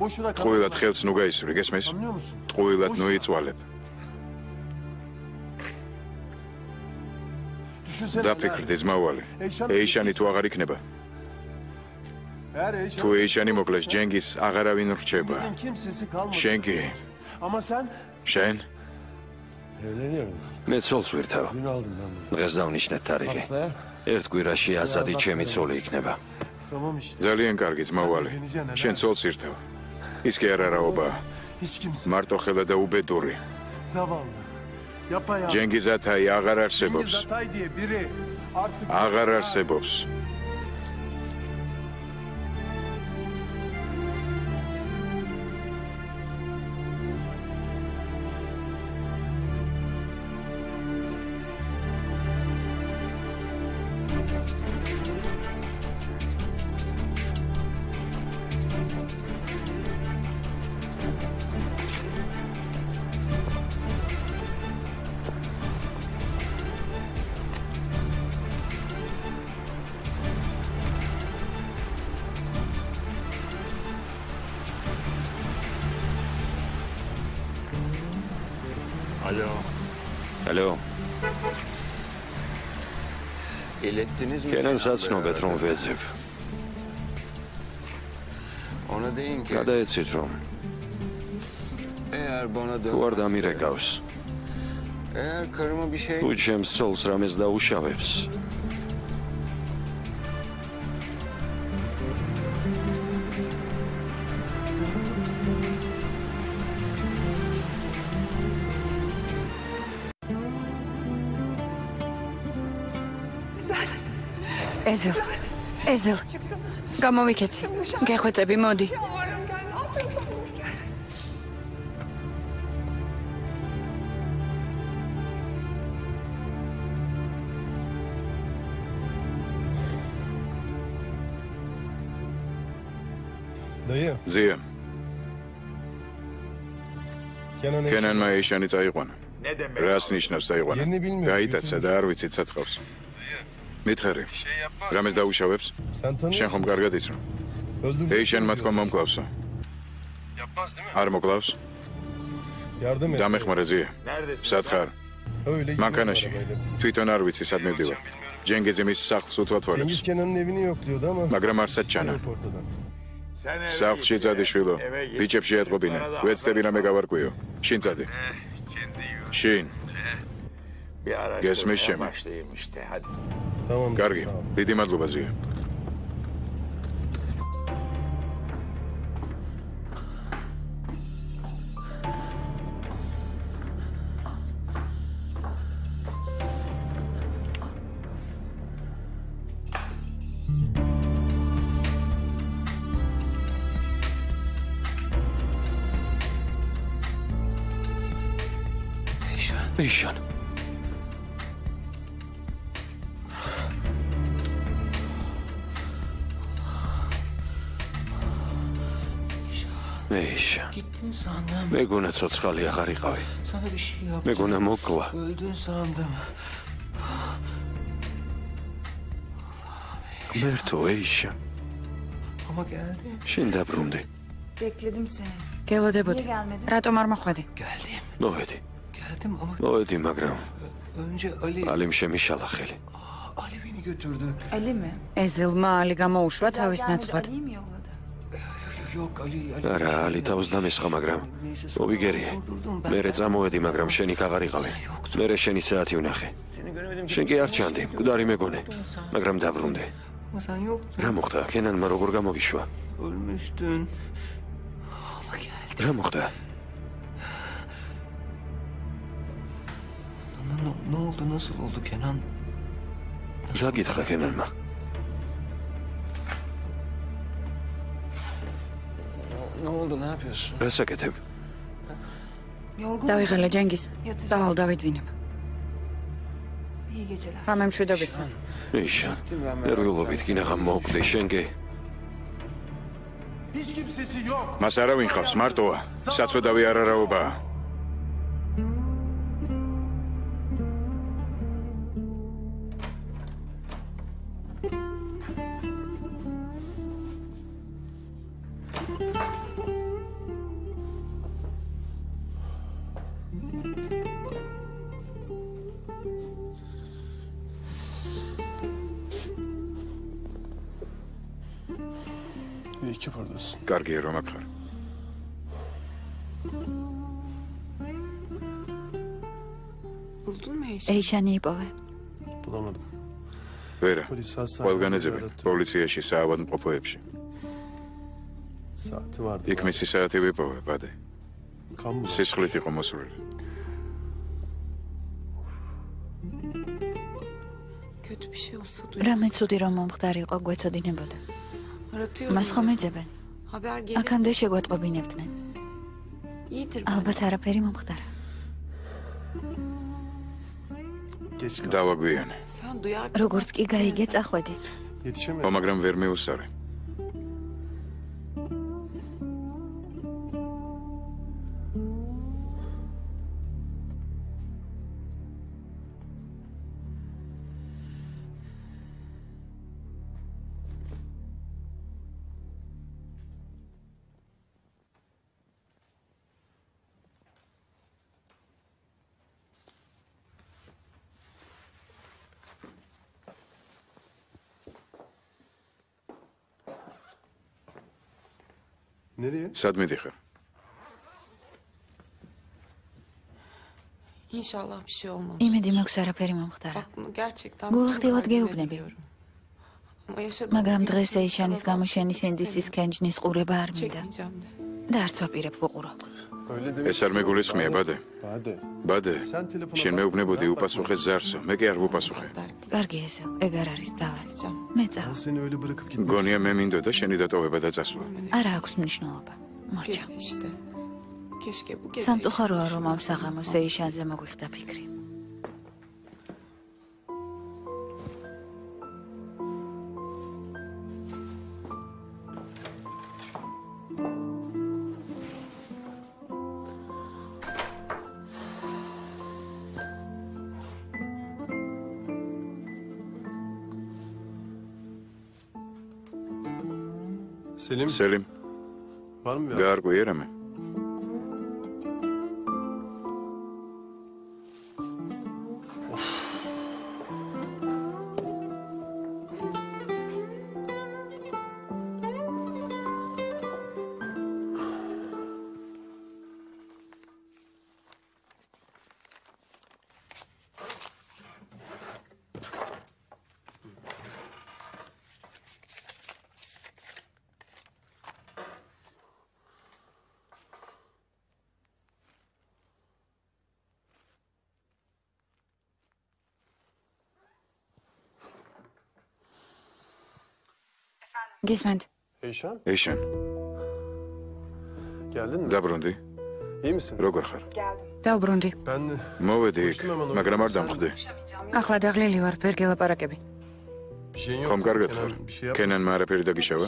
Boşuna ტყუილად ხელს ნუ გაისვრი, გესმის? Anlıyor musun? ტყუილად ნუ იწვალებ. Düşünsene. დაფიქრდი ძმაუალი. ეიშანი თუ აღარ იქნება? Eğer Eyşan. თუ ეიშანი მოკლეს, ჯენგიზ აღარავინ რჩება. Bizim kimsesi kalmadı. შენ კი, Ama sen შენ? Evleniyorum. მე ცოლს ვირთავ. Gün aldım ben bunu. დღეს დავნიშნეთ თარიღი. Haftaya. ერთ კვირაში აზადი ჩემი ცოლი იქნება. tamam işte. ძალიან კარგი ძმაუალი. შენ ცოლს ირთავ. ის კი არ არაობაა. Hiç kimse. მარტო ხელა და უბედური. Zavallı. Yapayalnız. ჯენგიზ ათაი აღარ Cengiz არსებობს. Atay diye biri artık აღარ არსებობს. Alo. ალო, İlettiniz mi? კენანს აცნობეთ რომ ვეძებ. Ona deyin ki გადაეცით რომ eğer bana თუ არ დამირეკავს, eğer karıma bir şey თუ ჩემს ცოლს რამეს დაუშავებს, ეზელ. ეზელ. გამოვიქეცი. გეხვეწები, მოდი. Yalvarırım gel. Ne yapıyorsan dur gel. Dayı, ზია, Kenan კენანმა ეიშანი წაიყვანა. ne demek? რას ნიშნავს წაიყვანა? Yerini bilmiyorum. გაიტაცა და არ ვიცით საწყავს. მითხარი, რამეს დაუშავებს? Sen tanıyorsun. შენ ხომ კარგად იცნობ? Öldürecek ეიშანმა diyor. თქვა მომკლავსო. Yapmaz değil mi? არ მოკლავს? Yardım et. დამეხმარა ზია. Neredesin? სად ხარ? Öyle gidiyor მანქანაში. arabayla. თვითონ არ ვიცი სად მივდივარ. ჯენგიზი მის სახლს უთვალთვალებს. Cengiz Kenan'ın evini yokluyordu ama. მაგრამ არსად ჩანა. Yok ortadan. Sen eve სახლში git, წადიშვილო. eve git. ბიჭებს შეატყობინა. ვეცდები რამე გავარკვიო. შინ წადი. Kendi yiyor. შინ. Bir Gesmiş araştırmaya mi? başlayayım işte hadi. Tamam. კარგი. sağ ol. დიდი მადლობა ზია. Eyşan. Eyşan. Gittin sandım. Megona çoçxali აღარ იყავი. Sana bir şey yaptım. Megona mokla. Öldün sandım. Merto, Eyşan. Ama geldi. შენ დაბრუნდი. Bekledim seni. გელოდებოდი. Niye gelmedin? რატომ არ მოხვედი? Geldim. მოვედი. Geldim ama მოვედი, მაგრამ önce Ali. ალიმ შემიშალა ხელი. Ali beni götürdü. Ali mi? ეზილმა ალი გამოუშვა Güzel თავის gelmedi, ნაცვლად. Ali'yi mi yolladı? Yok Ali. არა, ალი თავს დამესხა, მაგრამ მოვიგერი. მერე წამოვედი, მაგრამ შენ იქ აღარ იყავი. მერე შენი საათი ვნახე. შენ კი არ ჩანდი, მკვდარი მეგონე, მაგრამ დაბრუნდი. Ama sen yoktun. რა მოხდა? კენანმა როგორ გამოგიშვა? Ölmüştün. Ama geldi. რა მოხდა? Ne oldu? Nasıl oldu Kenan? რა გითხრა კენანმა? Ne oldu? Ne yapıyorsun? რა საკეთებ? დავიღალე ჯენგის. სწავალ დავიძინებ. İyi geceler. რა მემშვიდობის. ეიშან, ნერვიულობით კინაღამ მოუკვდი, შენ კი? Hiç kimsesi yok. მას არავინ ხავს, მარტოა. საწვდავი არარაობაა. İyi ki buradasın. კარგია რომ აქ ხარ. Buldun mu Eyşan? ეიშანი იპოვე. Bulamadım. ვერა. Polis hastanede ყველგან ეძებენ. ziyaret- პოლიციაში, საავადმყოფოებში. Saati vardı. იქ მისი საათი ვიპოვე, ბადე. Kan mı? სისხლით იყო მოსული. Kötü bir şey olsa რამე ცუდი რომ მომხდარიყო გვეცოდინებოდა. Aratıyorum. მას ხომ ეძებენ? Haber gelir. აქამდე შეგვატყობინებდნენ. İyidir. ალბათ არაფერი მომხდარა. Geç kaldı. დავაგვიანე. Sen duyar. როგორც კი გაიგე, წახვედი. Yetişemedim. ო, მაგრამ ვერ მეუსარე. Nereye? სად მიდიხარ? İnşallah bir şey olmamış. იმედი მაქვს არაფერი მომხდარა. Bak bunu gerçekten გულახდილად kalbime გეუბნები. biliyorum. Ama yaşadığım მაგრამ bir დღეს yaşam ეიშანის biraz გამო daha შენი სინდისის კენჯნის ყურება არ მინდა. çekmeyeceğim de. და არც ვაპირებ ვუყურო. Öyle demek ეს არ მეგულისხმია, ბადე. Bade. ბადე. Sen telefona შენ bak. მეუბნებოდი უპასუხე ზარსო, მე კი არ ვუპასუხე. კარგი ესა, ეგ არ არის დავარ. მე წავა. Ben seni öyle bırakıp gitmek გონია მე მინდოდა შენი დატოვება და წასვლა. არა აქვს მნიშვნელობა. მორჩა. Keşke işte. Keşke bu gece სამწუხაროა რომ ამ საღამოს ეიშანზე მოგვიხდა ფიქრი. Selim. Selim. Var mı bir გაარკვიე რამე? გისმენთ. Eyşan. ეიშან, Geldin mi? დაბრუნდი. İyi misin? როგორ ხარ? Geldim. დაუბრუნდი. მოვედი იქ, მაგრამ არ დამხდი. ახლა დაღლილი ვარ, ვერ გელაპარაკები. ხომ კარგად ხარ? კენანმა არაფერი დაგიშავა?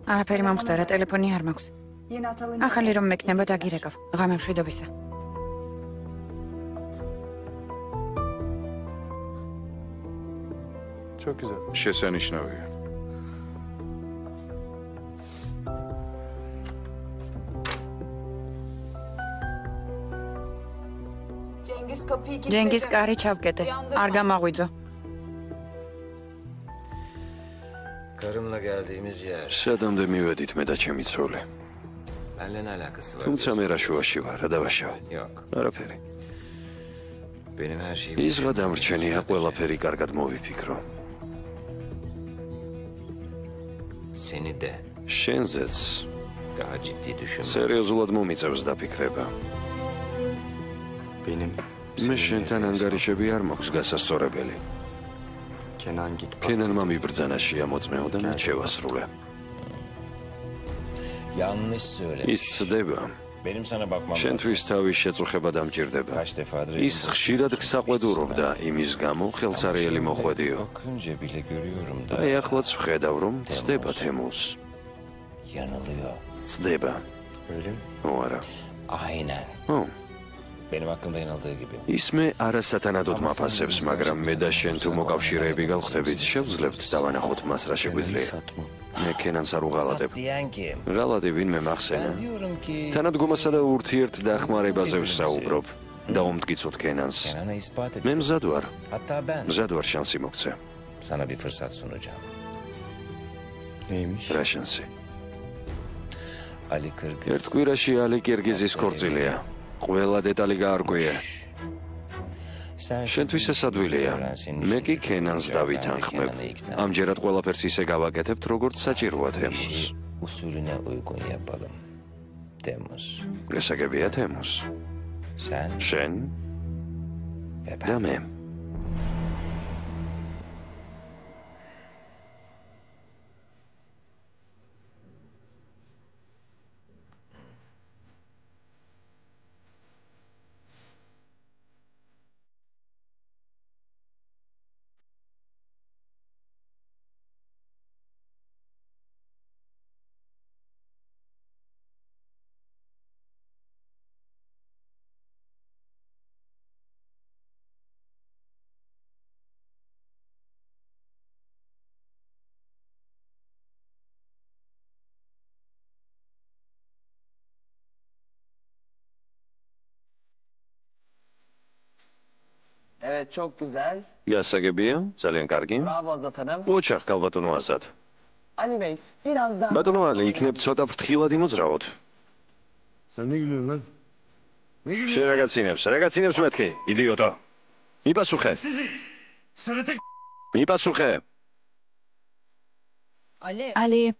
არაფერი მომხდარა, ტელეფონი არ მაქვს. ახალი რომ მექნება დაგირეკავ, ღამე მშვიდობისა. შესანიშნავია. ჯენგის კარი ჩავკეტე, არ გამაღვიძო. Karımla geldiğimiz yer. სადამდე მივედით მე და ჩემი ცოლი. Benle ne alakası var? თუმცა მე რა შუაში ვარ, რა დავაშავე? Yok. არაფერი. Benim her şeyim. ის რა დამრჩენია, ყველაფერი კარგად მოვიფიქრო. Seni de. შენზეც Daha ciddi düşün. სერიოზულად მომიწევს დაფიქრება. Benim. მე შენთან ანგარიშები არ მაქვს გასასწორებელი. კენანმა მიბრძანა შეამოწმეო და მე შევასრულე. Yanlış söyle. ის ცდება. Benim sana bakmam. შენთვის თავის შეწუხება დამჭირდება. ის ხშირად გსაყვედურობდა იმის გამო, ხელსარიელი მოხვედიო. Bakınca bile görüyorum da. აი ახლაც ვხედავ რომ ცდება თემუს. Yanılıyor. ცდება. Öyle mi? ო არა. Aynen. ო Benim hakkımda yanıldığı gibi. ის მე არასათანადოდ მაფასებს, მაგრამ მე და შენ თუ მოკავშირეები გავხდებით, შევძლებთ დავანახოთ მას რა შეგვიძლია. მე კენანს არ უღალატებ. Diyen kim? ღალატი ვინმე მახსენა. Ben diyorum ki. თანადგომასა და ურთიერთ დახმარებაზე ვსაუბრობ. დაუმტკიცოთ კენანს. Kenan'a ispat et. მე მზად ვარ. Hatta ben. მზად ვარ შანსი მოგცე. Sana bir fırsat sunacağım. Neymiş? რა შანსი? Ali Kırgız. ერთ კვირაში ალი კირგიზის ქორწილია. ყველა დეტალი გაარკვია. შენთვის ეს ადვილია. მე კი კენანს დავითანხმებ. ამჯერად ყველაფერს ისე გავაკეთებთ, როგორც საჭიროა თემუს. Usulüne uygun yapalım. Temmuz. გასაგებია თემუს. Sen. შენ და მე. Evet, çok güzel. გასაგებია? ძალიან კარგი. Bravo Azat Hanım. ოჩახ გალბატონო ასად. Ali Bey, biraz daha... ბატონო ალი, იქნებ ცოტა ფრთხილად იმოძრავოთ. Sen ne gülüyorsun lan? Ne gülüyorsun? შენ რაღაცინებს მეთქი, იდიოტო. მიპასუხე. Sırıtık. მიპასუხე. ალი,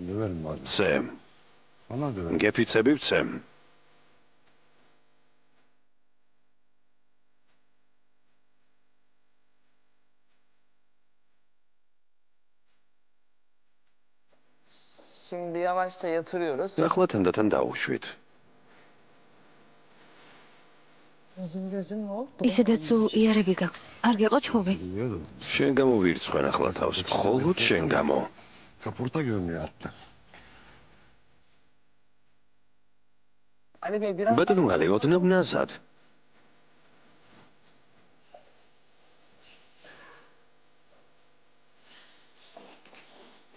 Döverim bari. ცემ. Vallahi döverim. გეფიცები ვცემ. Şimdi yavaşça yatırıyoruz. ახლა თანდათან დაუშვით. Gözün ne oldu? ისედაც სულ იარები გაქვს. არ გეყო ჩხუბი? შენ გამოვირცხვენ ახლა თავს. მხოლოდ შენ გამო. Kaporta görünüyor hatta. Ali Bey biraz... ბატონო ალი, ოდნავ ნაზად.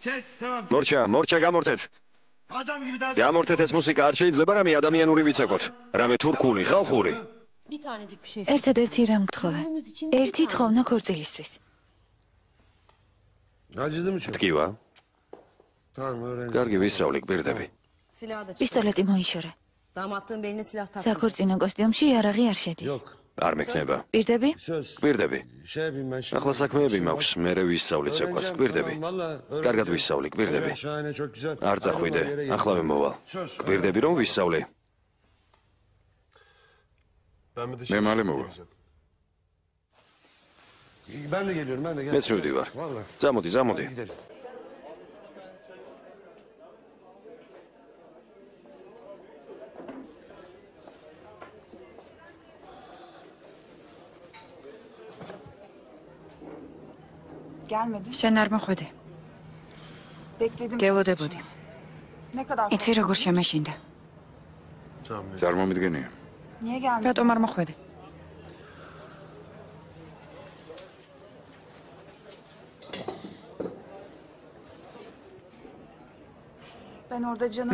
Kes tamam. მორჩა, გამორთეთ. Adam gibi daha... გამორთეთ ეს მუსიკა, არ შეიძლება რამე ადამიანური ვიცეკოთ. რამე თურქული, ხალხური. ერთადერთი რამ გთხოვე. ერთი თხოვნა ქორწილისთვის. Acıdı mı çok? ტკივა. Tamam öğrendim. კარგი, ვისწავლი, გვირდები. პისტოლეტი მოიშორე. Damatlığın beline silah takmış. საქორწინო კოსტიუმში იარაღი არ შედის. Yok. არ მექნება. პირდები? Söz. გვირდები. Şey yapayım ben şimdi. ახლა საქმეები მაქვს, მე ვისწავლი ცეკვას, გვირდები. კარგად ვისწავლი, გვირდები. Şahane çok güzel. არ წახვიდე, ახლავე მოვალ. გვირდები რომ ვისწავლი. მე მალე მოვა. Ben de geliyorum, ben de მეც მივდივარ. Vallahi. წამოდი. Gidelim. შენ არ მოხვედი. გელოდებოდი. იცი როგორ შემეშინდა. წარმომიდგენია. რატომ არ მოხვედი?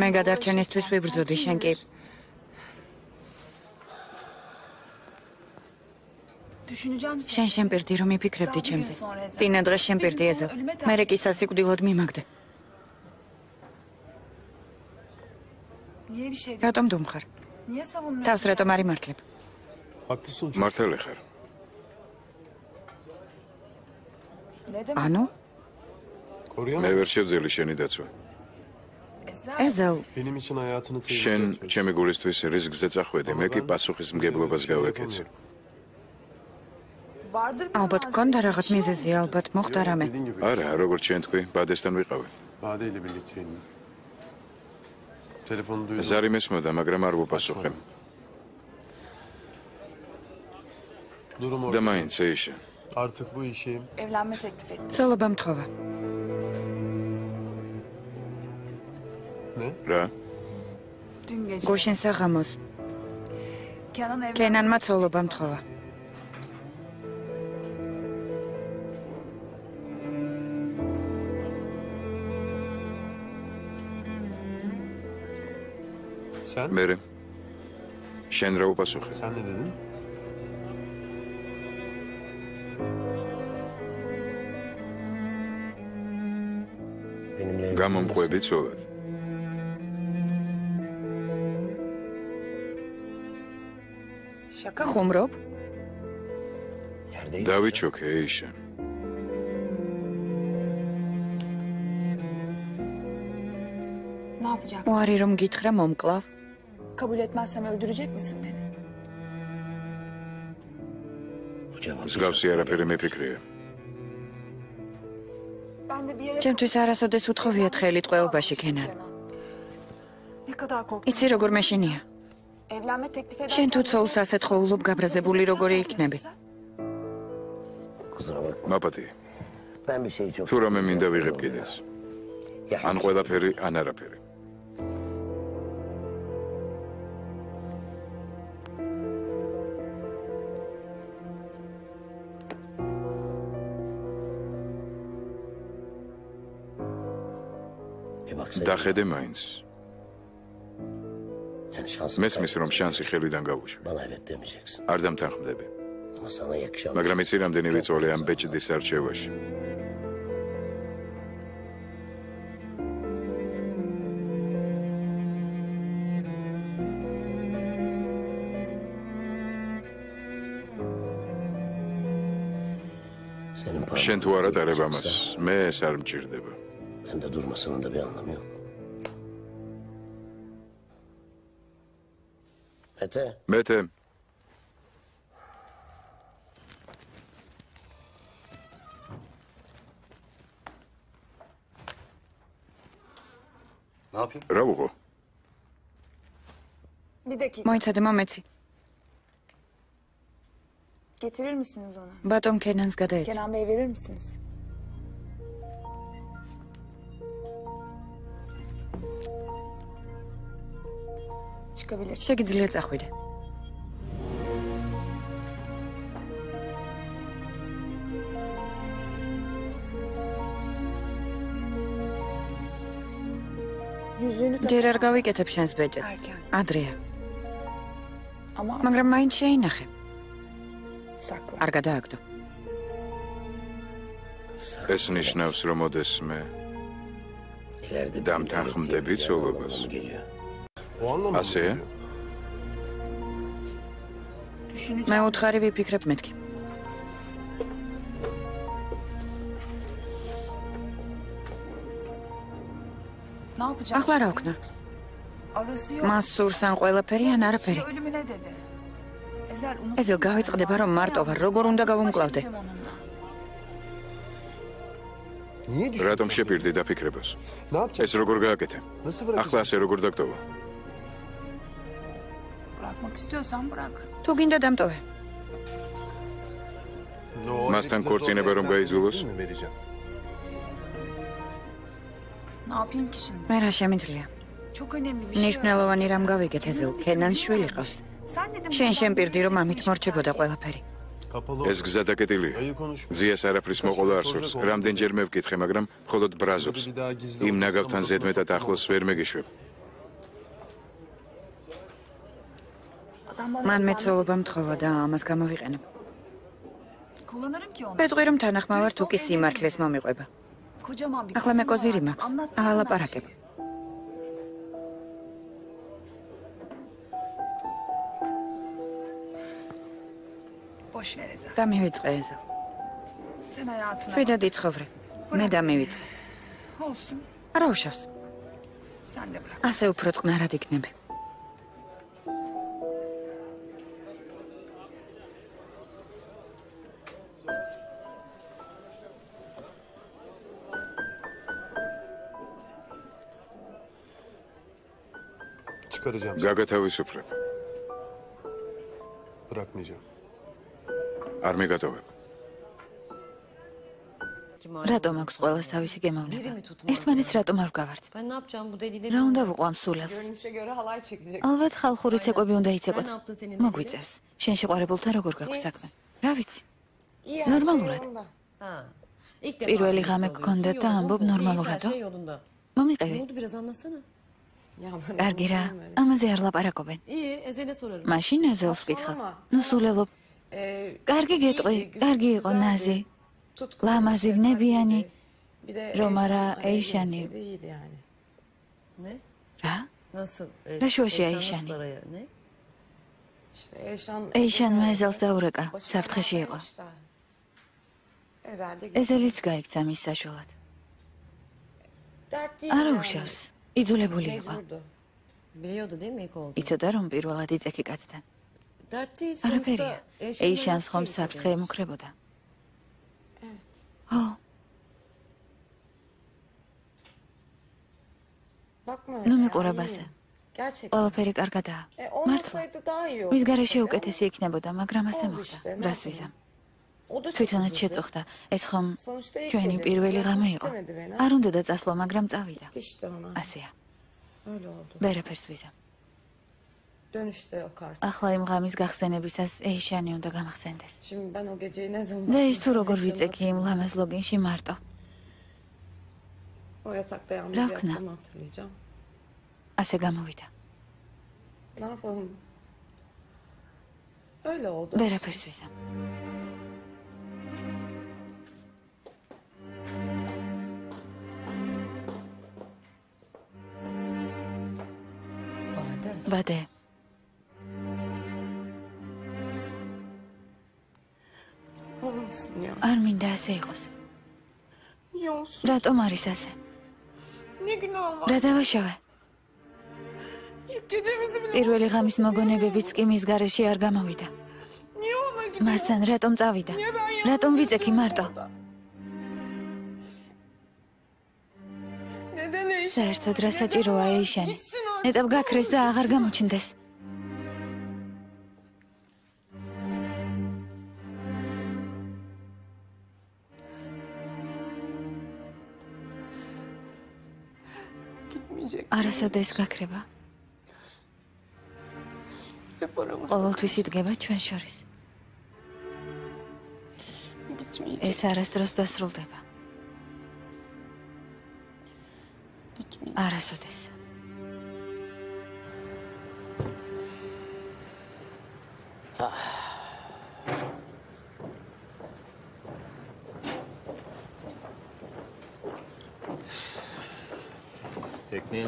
მე გადარჩენისთვის ვიბრძოდი, შენ კი შენ შემპირდი, რომ იფიქრებდი ჩემზე. წინა დღეს შემპირდი ეზელ. მერე კი სასიკვდილოდ მიმაგდე. რატომ დუმხარ? თავს რატომ არ იმართლებ? მართალი ხარ. ანუ? მე ვერ შევძელი შენი დაცვა. ეზელ. შენ ჩემი გულისთვის რისკზე წახვედი, მე კი პასუხისმგებლობას გავეკეცი. ალბათ გქონდა რაღაც მიზეზი, ალბათ მოხდა რამე. არა, როგორც შენ თქვი, ბადესთან ვიყავი. ზარი მესმოდა, მაგრამ არ ვუპასუხე. და მაინც ეიშა. ცოლობა მთხოვა. რა? გუშინ საღამოს. კენანმა ცოლობა მთხოვა. მერე შენ რა უპასუხე? გამომყვები ცოლად. ხუმრობ? დავიჩოქე, ეიშა. უარი რომ გითხრა მომკლავ? Kabul etmezsem öldürecek misin beni? მსგავსი არაფერი მეფიქრია. ჩემთვის არასოდეს უთხოვიათ ხელი ტყვეობაში, კენან. იცი როგორ მეშინია? შენ თუ ცოლს ასეთ ხოვლობ გაბრაზებული როგორი იქნები? მაპატი. თუ რამე მინდა ვიღებ კიდეც. ან ყველაფერი, ან არაფერი. დახედე მაინც. მესმის რომ შანსი ხელიდან გავუშვა. არ დამთანხმდები. მაგრამ იცი რამდენი ვიწოლე ამ ბეჭდის არჩევაში. შენ თუ არა დარებ ამას, მე ეს არ მჭირდება. Bende durmasının da bir anlamı yok. Mete. Mete. Ne yapayım? Რა ვუყო? Bir dakika. მოიცადე მომეცი. Getirir misiniz onu? ბატონ კენანს გადაეცი. Kenan Bey verir misiniz? შეგიძლია წახვიდე. ჯერ არ გავიკეთებ შენს ბეჭედს. ადრეა. მაგრამ მაინც შეინახე. არ გადააგდო. ეს ნიშნავს, რომ ოდესმე დამთანხმდები ცოლობას. ასეა? მე უთხარი ვიფიქრებ მეთქი. ახლა რა ვქნა? მას სურს ან ყველაფერი ან არაფერი. ეზელ გავიწყდება რომ მარტო ვარ, როგორ უნდა გავუმკლავდე? რატომ შეპირდი დაფიქრებას? ეს როგორ გააკეთე? ახლა ასე როგორ დაგტოვა? Bırakmak istiyorsan bırak. თუ გინდა დამტოვე. მასთან ქორწინება რომ გაიძულოს? Ne yapayım ki şimdi? მე რა შემიძლია? Çok önemli bir şey var. ნიშნულოვანი რამ გავიგეთ ესე ქენანს შვილი ყავს. Sen dedim. შენ შემპირდი რომ ამით მორჩებოდა ყველაფერი. ეს გზა დაკეტილია. ძიას არაფრის მოყოლა არ სურს. რამდენჯერმე ვკითხე, მაგრამ მხოლოდ ბრაზობს. იმ ნაგავთან ზედმეტად ახლოს ვერ მეგიშვებ. მან მეცოლობა მთხოვა და ამას გამოვიყენებ. Kullanırım ki onu. ვეტყვი რომ თანახმავარ თუ კი სიმართლეს მომიყვება. Kocaman bir ახლა მე kafam კოზირი var. მაქვს. Anlattığım აღალაპარაკებ. Boş ver Eza. გამივიწყე ეზა. Sen hayatına შვიდად იცხოვრე. მე დამივიწყე. olsun. არა უშავს. Sen de bırak. ასე უფრო წყნარად იქნები. Çıkaracağım. გაგათავისუფლებ. Bırakmayacağım. არ მეგატოვებ. რატომ აქვს ყველას თავისი გემოვნება? ერთმანეთს რატომ არ ვგავართ? Ben ne yapacağım bu delileri? რა უნდა ვუყვამ სულელს? Görünüşe göre halay çekeceksin. ალბათ ხალხური ცეკვები უნდა იცეკოთ. Ne yaptın senin? მოგვიწევს. შენ შეყვარებულთან როგორ გაქვს საქმე? რა ვიცი. İyi, her şey ნორმალურად. yolunda. Ha. İlk defa პირველი birlikte ღამე oluyoruz. გქონდა İyi და oldu. ამბობ İyi, her ნორმალურადო? şey yolunda. მომიყევი. Ne oldu biraz anlatsana. Ya ben კარგი რა, anlamıyorum. ამაზე არ ლაპარაკობენ. İyi, Ezel'e sorarım. მაშინ ეზელს ვკითხავ. Saçmalama. ნუ სულელობ. კარგი გეტყვი, კარგი იყო ნაზი. ლამაზი ვნებიანი. Bir de რომ არა Eyşan ეიშანი. araya girmeseydi iyiydi yani. Ne? რა? Nasıl? Რა შუაში Eyşan ეიშანი? nasıl araya? Ne? İşte Eyşan... ეიშანმა ეზელს დაურეკა, საფრთხეში იყო. Ezel de ეზელიც გაიქცა მის საშუალად. dert değil არა yani. უშავს. იძულებული იყო. Mecburdu. Biliyordu değil mi ilk oldu? იცოდა რომ პირველად იწექი კაცთან. Dert değil არაფერია. sonuçta. Eyşan'la ეიშანს ხომ yaptı საფრთხე ilk ემუქრებოდა. Evet. ო, Bakma ნუ öyle მიყურებ ya, ასე. iyiyim. Gerçekten. ყველაფერი კარგადაა. მართლა. Olmasaydı daha iyi olurdu. მის გარეშე უკეთესი იქნებოდა, მაგრამ ასე Oldu მოხდა. işte, ne რას yapalım? ვიზამ? O da çok თვითონაც üzüldü. შეწუხდა. ეს ხომ Sonuçta ilk ჩვენი gecemiz, პირველი gelmek ღამე იყო. istemedi beni. არ უნდოდა წასვლა, მაგრამ წავიდა. İşte ona. ასეა. Öyle oldu. ვერაფერს ვიზამ. Dönüşte o kart. ახლა იმ ღამის გახსენებისას ეიშანი უნდა გამახსენდეს. Şimdi ben o geceyi ne zaman და ის თუ hatırlasam როგორ Eyşan'ı ვიწექი იმ ლამაზ ლოგინში მარტო. O yatakta yalnız Rakna. yattığımı hatırlayacağım. ასე გამოვიდა. Ne yapalım? Öyle oldu. ვერაფერს ვიზამ. Bade. ბადე, Olmasın ya. არ მინდა ასე იყოს. Niye olsun? რატომ არის ასე? Ne günahım var? რა დავაშავე? İlk gecemizi bile პირველი ღამის მოგონებებიც კი მის გარეშე არ გამოვიდა. Niye ona gidiyor? მასთან რატომ წავიდა? Niye ben yalnız რატომ ვიწექი მარტო? Neden Eyşan? საერთოდ რა საჭიროა ეიშანი? ნეტავ გაქრეს და აღარ გამოჩნდეს. Gitmeyecek. არასოდეს გაქრება. Hep aramızda. ყოველთვის იდგება ჩვენ შორის. Bitmeyecek. ეს არასდროს დასრულდება. არასოდეს.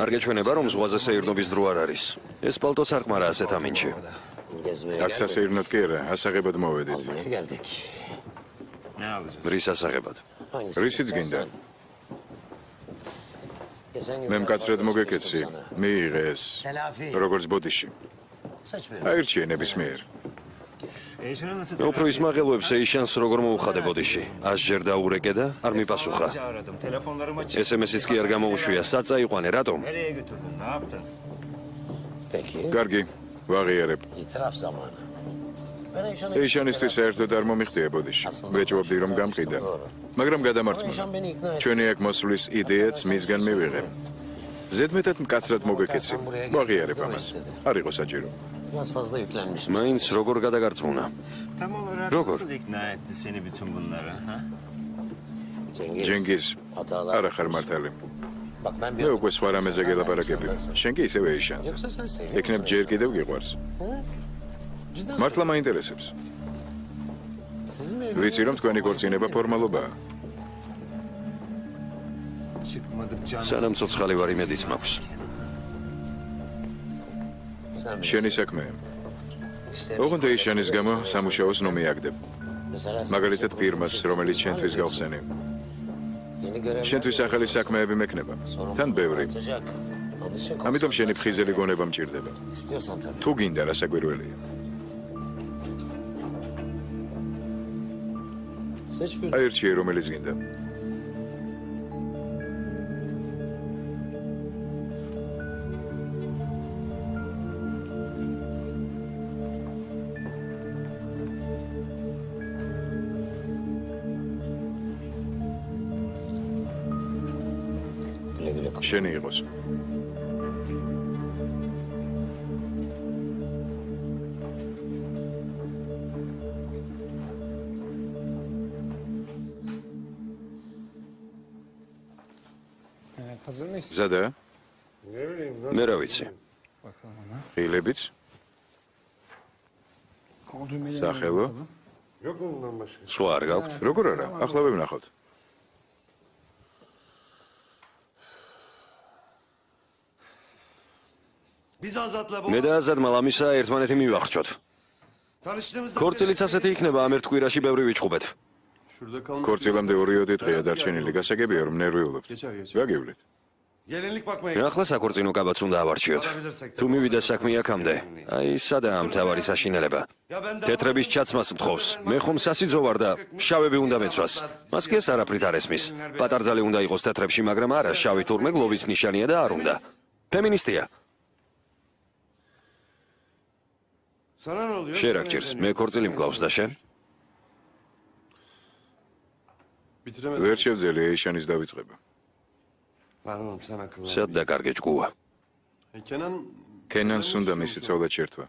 არ გეჩვენება რომ ზღვაზე სეირნობის დრო არ არის. ეს პალტო სარკმარა ასეთ ამინჩი. აქ სასეირნოდ კი არა, ასაღებად მოვედით. geldik. რის ასაღებად? რისიც გინდა? მე მკაცრად მოგეკეცი, მიიღე ეს, როგორც ბოდიში. აირჩიე ნებისმიერ. მე უფრო ისმაღელვებს ეიშანს როგორ მოუხადე ბოდიში. 100 ჯერ დაურეკე და არ მიპასუხა. SMS-იც კი არ გამოუშვია, საწაიყვანე, რატომ? კარგი, ვაღიარებ. İtiraf zamanı. ეიშანისთვის საერთოდ არ მომიხდია ბოდიში. ვეჭვობდი რომ გამყიდა. მაგრამ გადამარცხმუნა. ჩვენი აქ მოსვლის იდეაც მისგან მივიღებ. ზედმეტად მკაცრად მოგეკეცი. ვაღიარებ ამას. არ იყო საჭირო. მაინც როგორ გადაგარწმუნა? როგორ? ჯენგიზ, არა ხარ მართალი. მე უკვე სხვა რამეზე გელაპარაკები. შენ კი ისევე ეიშანზე. ეკნებ ჯერ კიდევ გიყვარს. მართლა მაინტერესებს. ვიცი რომ თქვენი ქორწინება ფორმალობაა. სანამ ცოცხალი ვარ იმედიც მაქვს. შენი საქმეა. ოღონდ ეიშანის გამო სამუშაოს ნუ მიაგდებ. მაგალითად ფირმას, რომელიც შენთვის გავხსენი. შენთვის ახალი საქმეები მექნება. თან ბევრი. ამიტომ შენი ფხიზელი გონება მჭირდება. თუ გინდა რა საგვირველია. აირჩიე რომელიც გინდა. შენი იყოს. ზადა? მე რა ვიცი. ღილებიც? სახელო? სხვა არ გაქვთ? როგორ არა? ახლა ვევნახოთ. მე და აზადმა ლამისა ერთმანეთი მივახრჩოთ. ქორწილიც ასეთი იქნება ამ ერთ კვირაში ბევრი ვიჩხუბეთ. ქორწილამდე 2 დღეა დარჩენილი. გასაგებია რომ ნერვიულობთ. გაგივლით. ახლა საქორწინო კაბაც უნდა ავარჩიოთ. თუ მივიდა საქმე აქამდე, აი სადაა მთავარი საშინელება. თეთრების ჩაცმას მთხოვს. მე ხომ სასიძო ვარ და შავები უნდა მეცვას. მას კი ეს არაფრით არ ესმის. პატარძალი უნდა იყოს თეთრებში, მაგრამ არა შავი თურმე გლოვის ნიშანია და არ უნდა. ფემინისტია. შენ რა გჭირს? მე ქორწილი მკლავს და შენ? ვერ შევძელი ეიშანის დავიწყება. სად დაკარგე ჭკუა? კენანს უნდა მისი ცოლად შერთვა.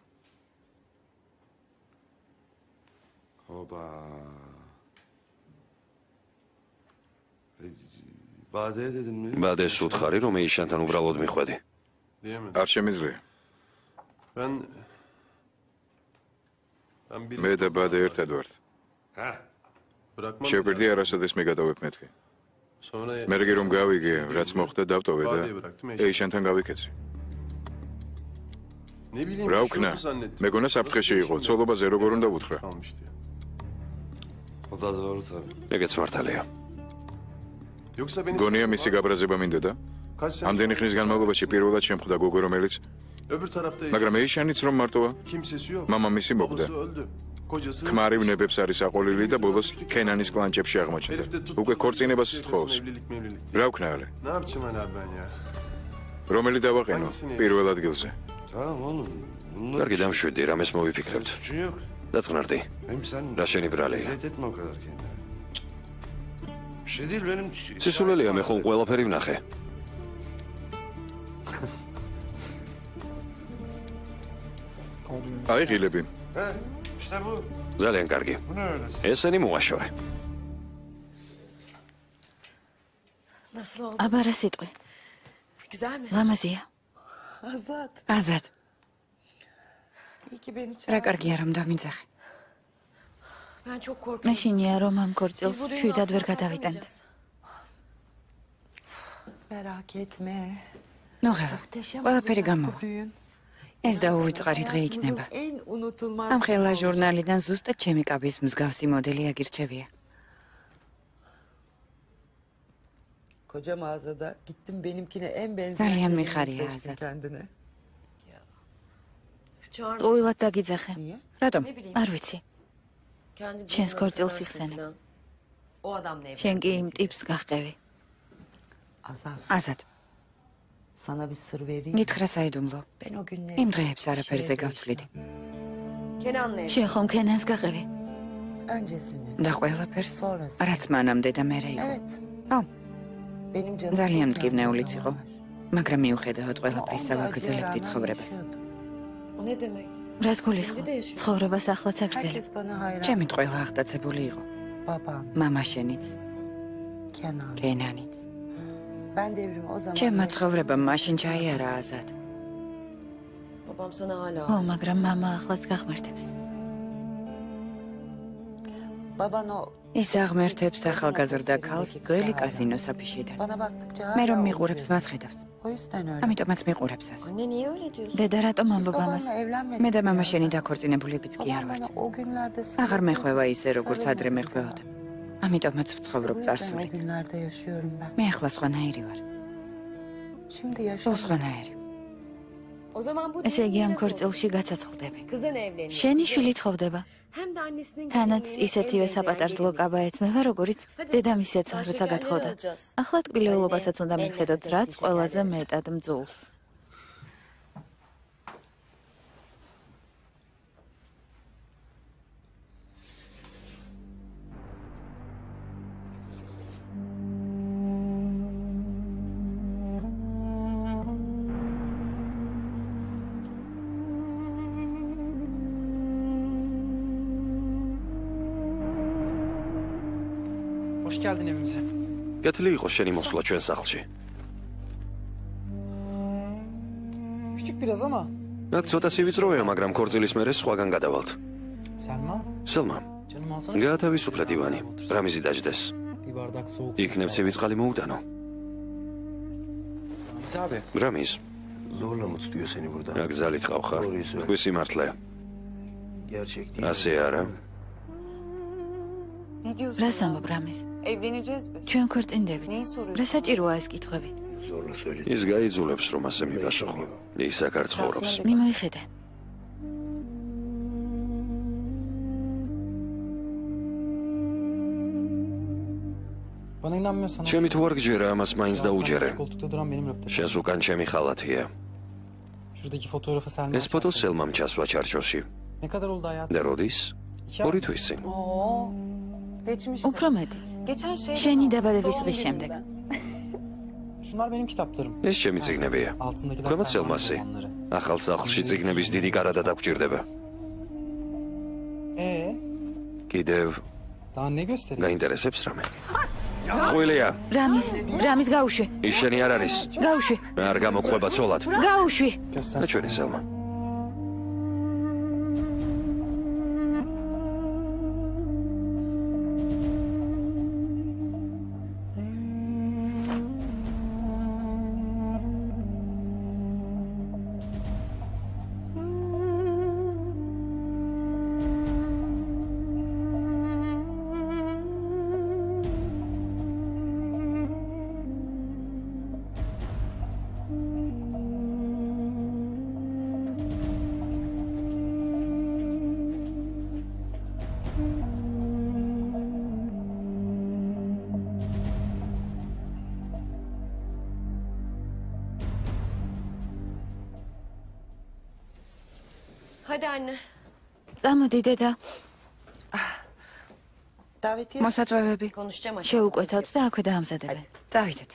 ბადეს უთხარი რომ ეიშანთან უბრალოდ მიხვედი. არ შემიძლია. მე და ბადე ერთად ვართ. შევპირდი არასოდეს მიგატოვებ მეთქი. მერგი რომ გავიგე, რაც მოხდა დავტოვე და ეიშანთან გავიქეცი. რა ვქნა? მეგონა საფრთხეში იყო, ცოლობაზე როგორ უნდა ვუთხრა? ეგეც მართალია. გონია მისი გაბრაზება მინდოდა? ამდენი ხნის განმავლობაში პირველად შემხვდა გოგო რომელიც მაგრამ ეიშანიც რომ მარტოა? მამამისი მოკვდა. ქმარი ვნებებს არის აყოლილი და ბოლოს კენანის კლანჭებში აღმოჩნდა. უკვე ქორწინებას სთხოვს. რა ვქნა ალე? რომელი დავაყენო პირველ ადგილზე? კარგი დამშვიდი, რამეს მოვიფიქრებთ. დაწყნარდი. რა შენი ბრალია? სისულელია მე ხომ ყველაფერი ვნახე. აი ღილები. ძალიან კარგი. ესენი მოაშორე. აბა რა სიტყვი? ლამაზია. აზად. რა კარგია რომ დამიძახე. მეშინია რომ ამ ქორწილს შვიდად ვერ გადავიტანთ. ნუ ხება, ყველაფერი გამოვა. ეს დაუვიწყარი დღე იქნება. ამ ხელა ჟურნალიდან ზუსტად ჩემი კაბის მსგავსი მოდელი აგირჩევია. Koca mağazada gittim benimkine en benzer. ძალიან მიხარია აზად. ტყუილად დაგიძახე. რატომ? არ ვიცი. შენს ქორწილს იხსენე. შენ კი იმ ტიპს გაჰყევი. აზად. Sana bir sır vereyim. გითხრა საიდუმლო. იმ დღეებს არაფერზე გავცვლიდი. შენ ხომ ქენანს გაყევი? და ყველაფერს რაც მანამდე და მერე იყო. ო, ძალიან მტკივნეულიც იყო, მაგრამ მიუხედავად ყველაფრისა ვაგრძელებდი ცხოვრებას. რას გულისხმობ? ცხოვრებას ახლაც აგრძელებ. ჩემით ყველა აღტაცებული იყო. მამა შენიც, კენანიც. ჩემმა ცხოვრებამ მაშინ ჩაიარა აზად. ო, მაგრამ მამა ახლაც გაღმერთებს. ის აღმერთებს ახალგაზრდა ქალს ძველი კაზინოს აფიშიდან. მე რომ მიყურებს მას ხედავს. ამიტომაც მიყურებს ასე. დედა რატომ ამბობ ამას? მე და მამა შენი დაქორწინებულებიც კი არ ვართ. აღარ მეხვევა ისე როგორც ადრე მეხვეოდა. ამიტომაც ვცხოვრობ წარსულით. მე ახლა სხვანაირი ვარ. სულ სხვანაირი. ესე იგი ამ ქორწილში გაცოცხლდები. შენი შვილი თხოვდება. თანაც ისეთივე საპატარძლო კაბა ეცმება, როგორიც დედამისიც როცა გათხოვდა. ახლა ტკბილეულობასაც უნდა მიხედოთ, რაც ყველაზე მეტად მძულს. Hoş geldin evimize. კეთილი იყო შენი მოსვლა ჩვენ სახლში. Küçük biraz ama. აქ ცოტა სივიწროვეა, მაგრამ ქორწილის მერე სხვაგან გადავალთ. Selma? სელმა, Canım alsana. გაათავისუფლე დივანი, რამიზი დაждდეს. Bir bardak soğuk. იქნებ ცივი წყალი მოუტანო. Ramiz abi. რამიზ, Zorla mı tutuyor seni burada? აქ ზალით ყავხარ. თქვი სიმართლე. Gerçek değil. ასე არა. რას ამბობ რამის? ჩვენ ქორწინდებით. რა საჭიროა ეს კითხვები? Zorla söyle. ის გაიძულებს რომ ასე მიპასუხო. ის აქ არ ცხოვრობს. მიმოიხედე. Bana inanmıyorsan. ჩემი თუ არ გჯერა, ამას მაინც დაუჯერე. Koltukta duran benim röpte. შენს უკან ჩემი ხალათია. Şuradaki fotoğrafı Selma. ეს ფოტო სელმამ ჩასვა ჩარჩოში. Ne kadar oldu hayatım? და როდის? 2 თვის წინ. უფრო მეტიც. შენი დაბადების დღის შემდეგ. Şunlar benim kitaplarım. ეს ჩემი წიგნებია. Altındakiler ქვემოთ სელმასი. ახალ სახლში წიგნების დიდი გარადა დაგჭირდება. კიდევ Daha ne göstereyim? გაინტერესებს რამე? ხვილია, რამის გაუშვი. ის შენი არ არის. გაუშვი. არ გამოყვება ცოლად. გაუშვი. და ჩვენი სელმა. Hadi anne. წამოდი დედა. მოსაწვევები. შევუკვეთავთ და აქვე დაამზადებენ. წავიდეთ.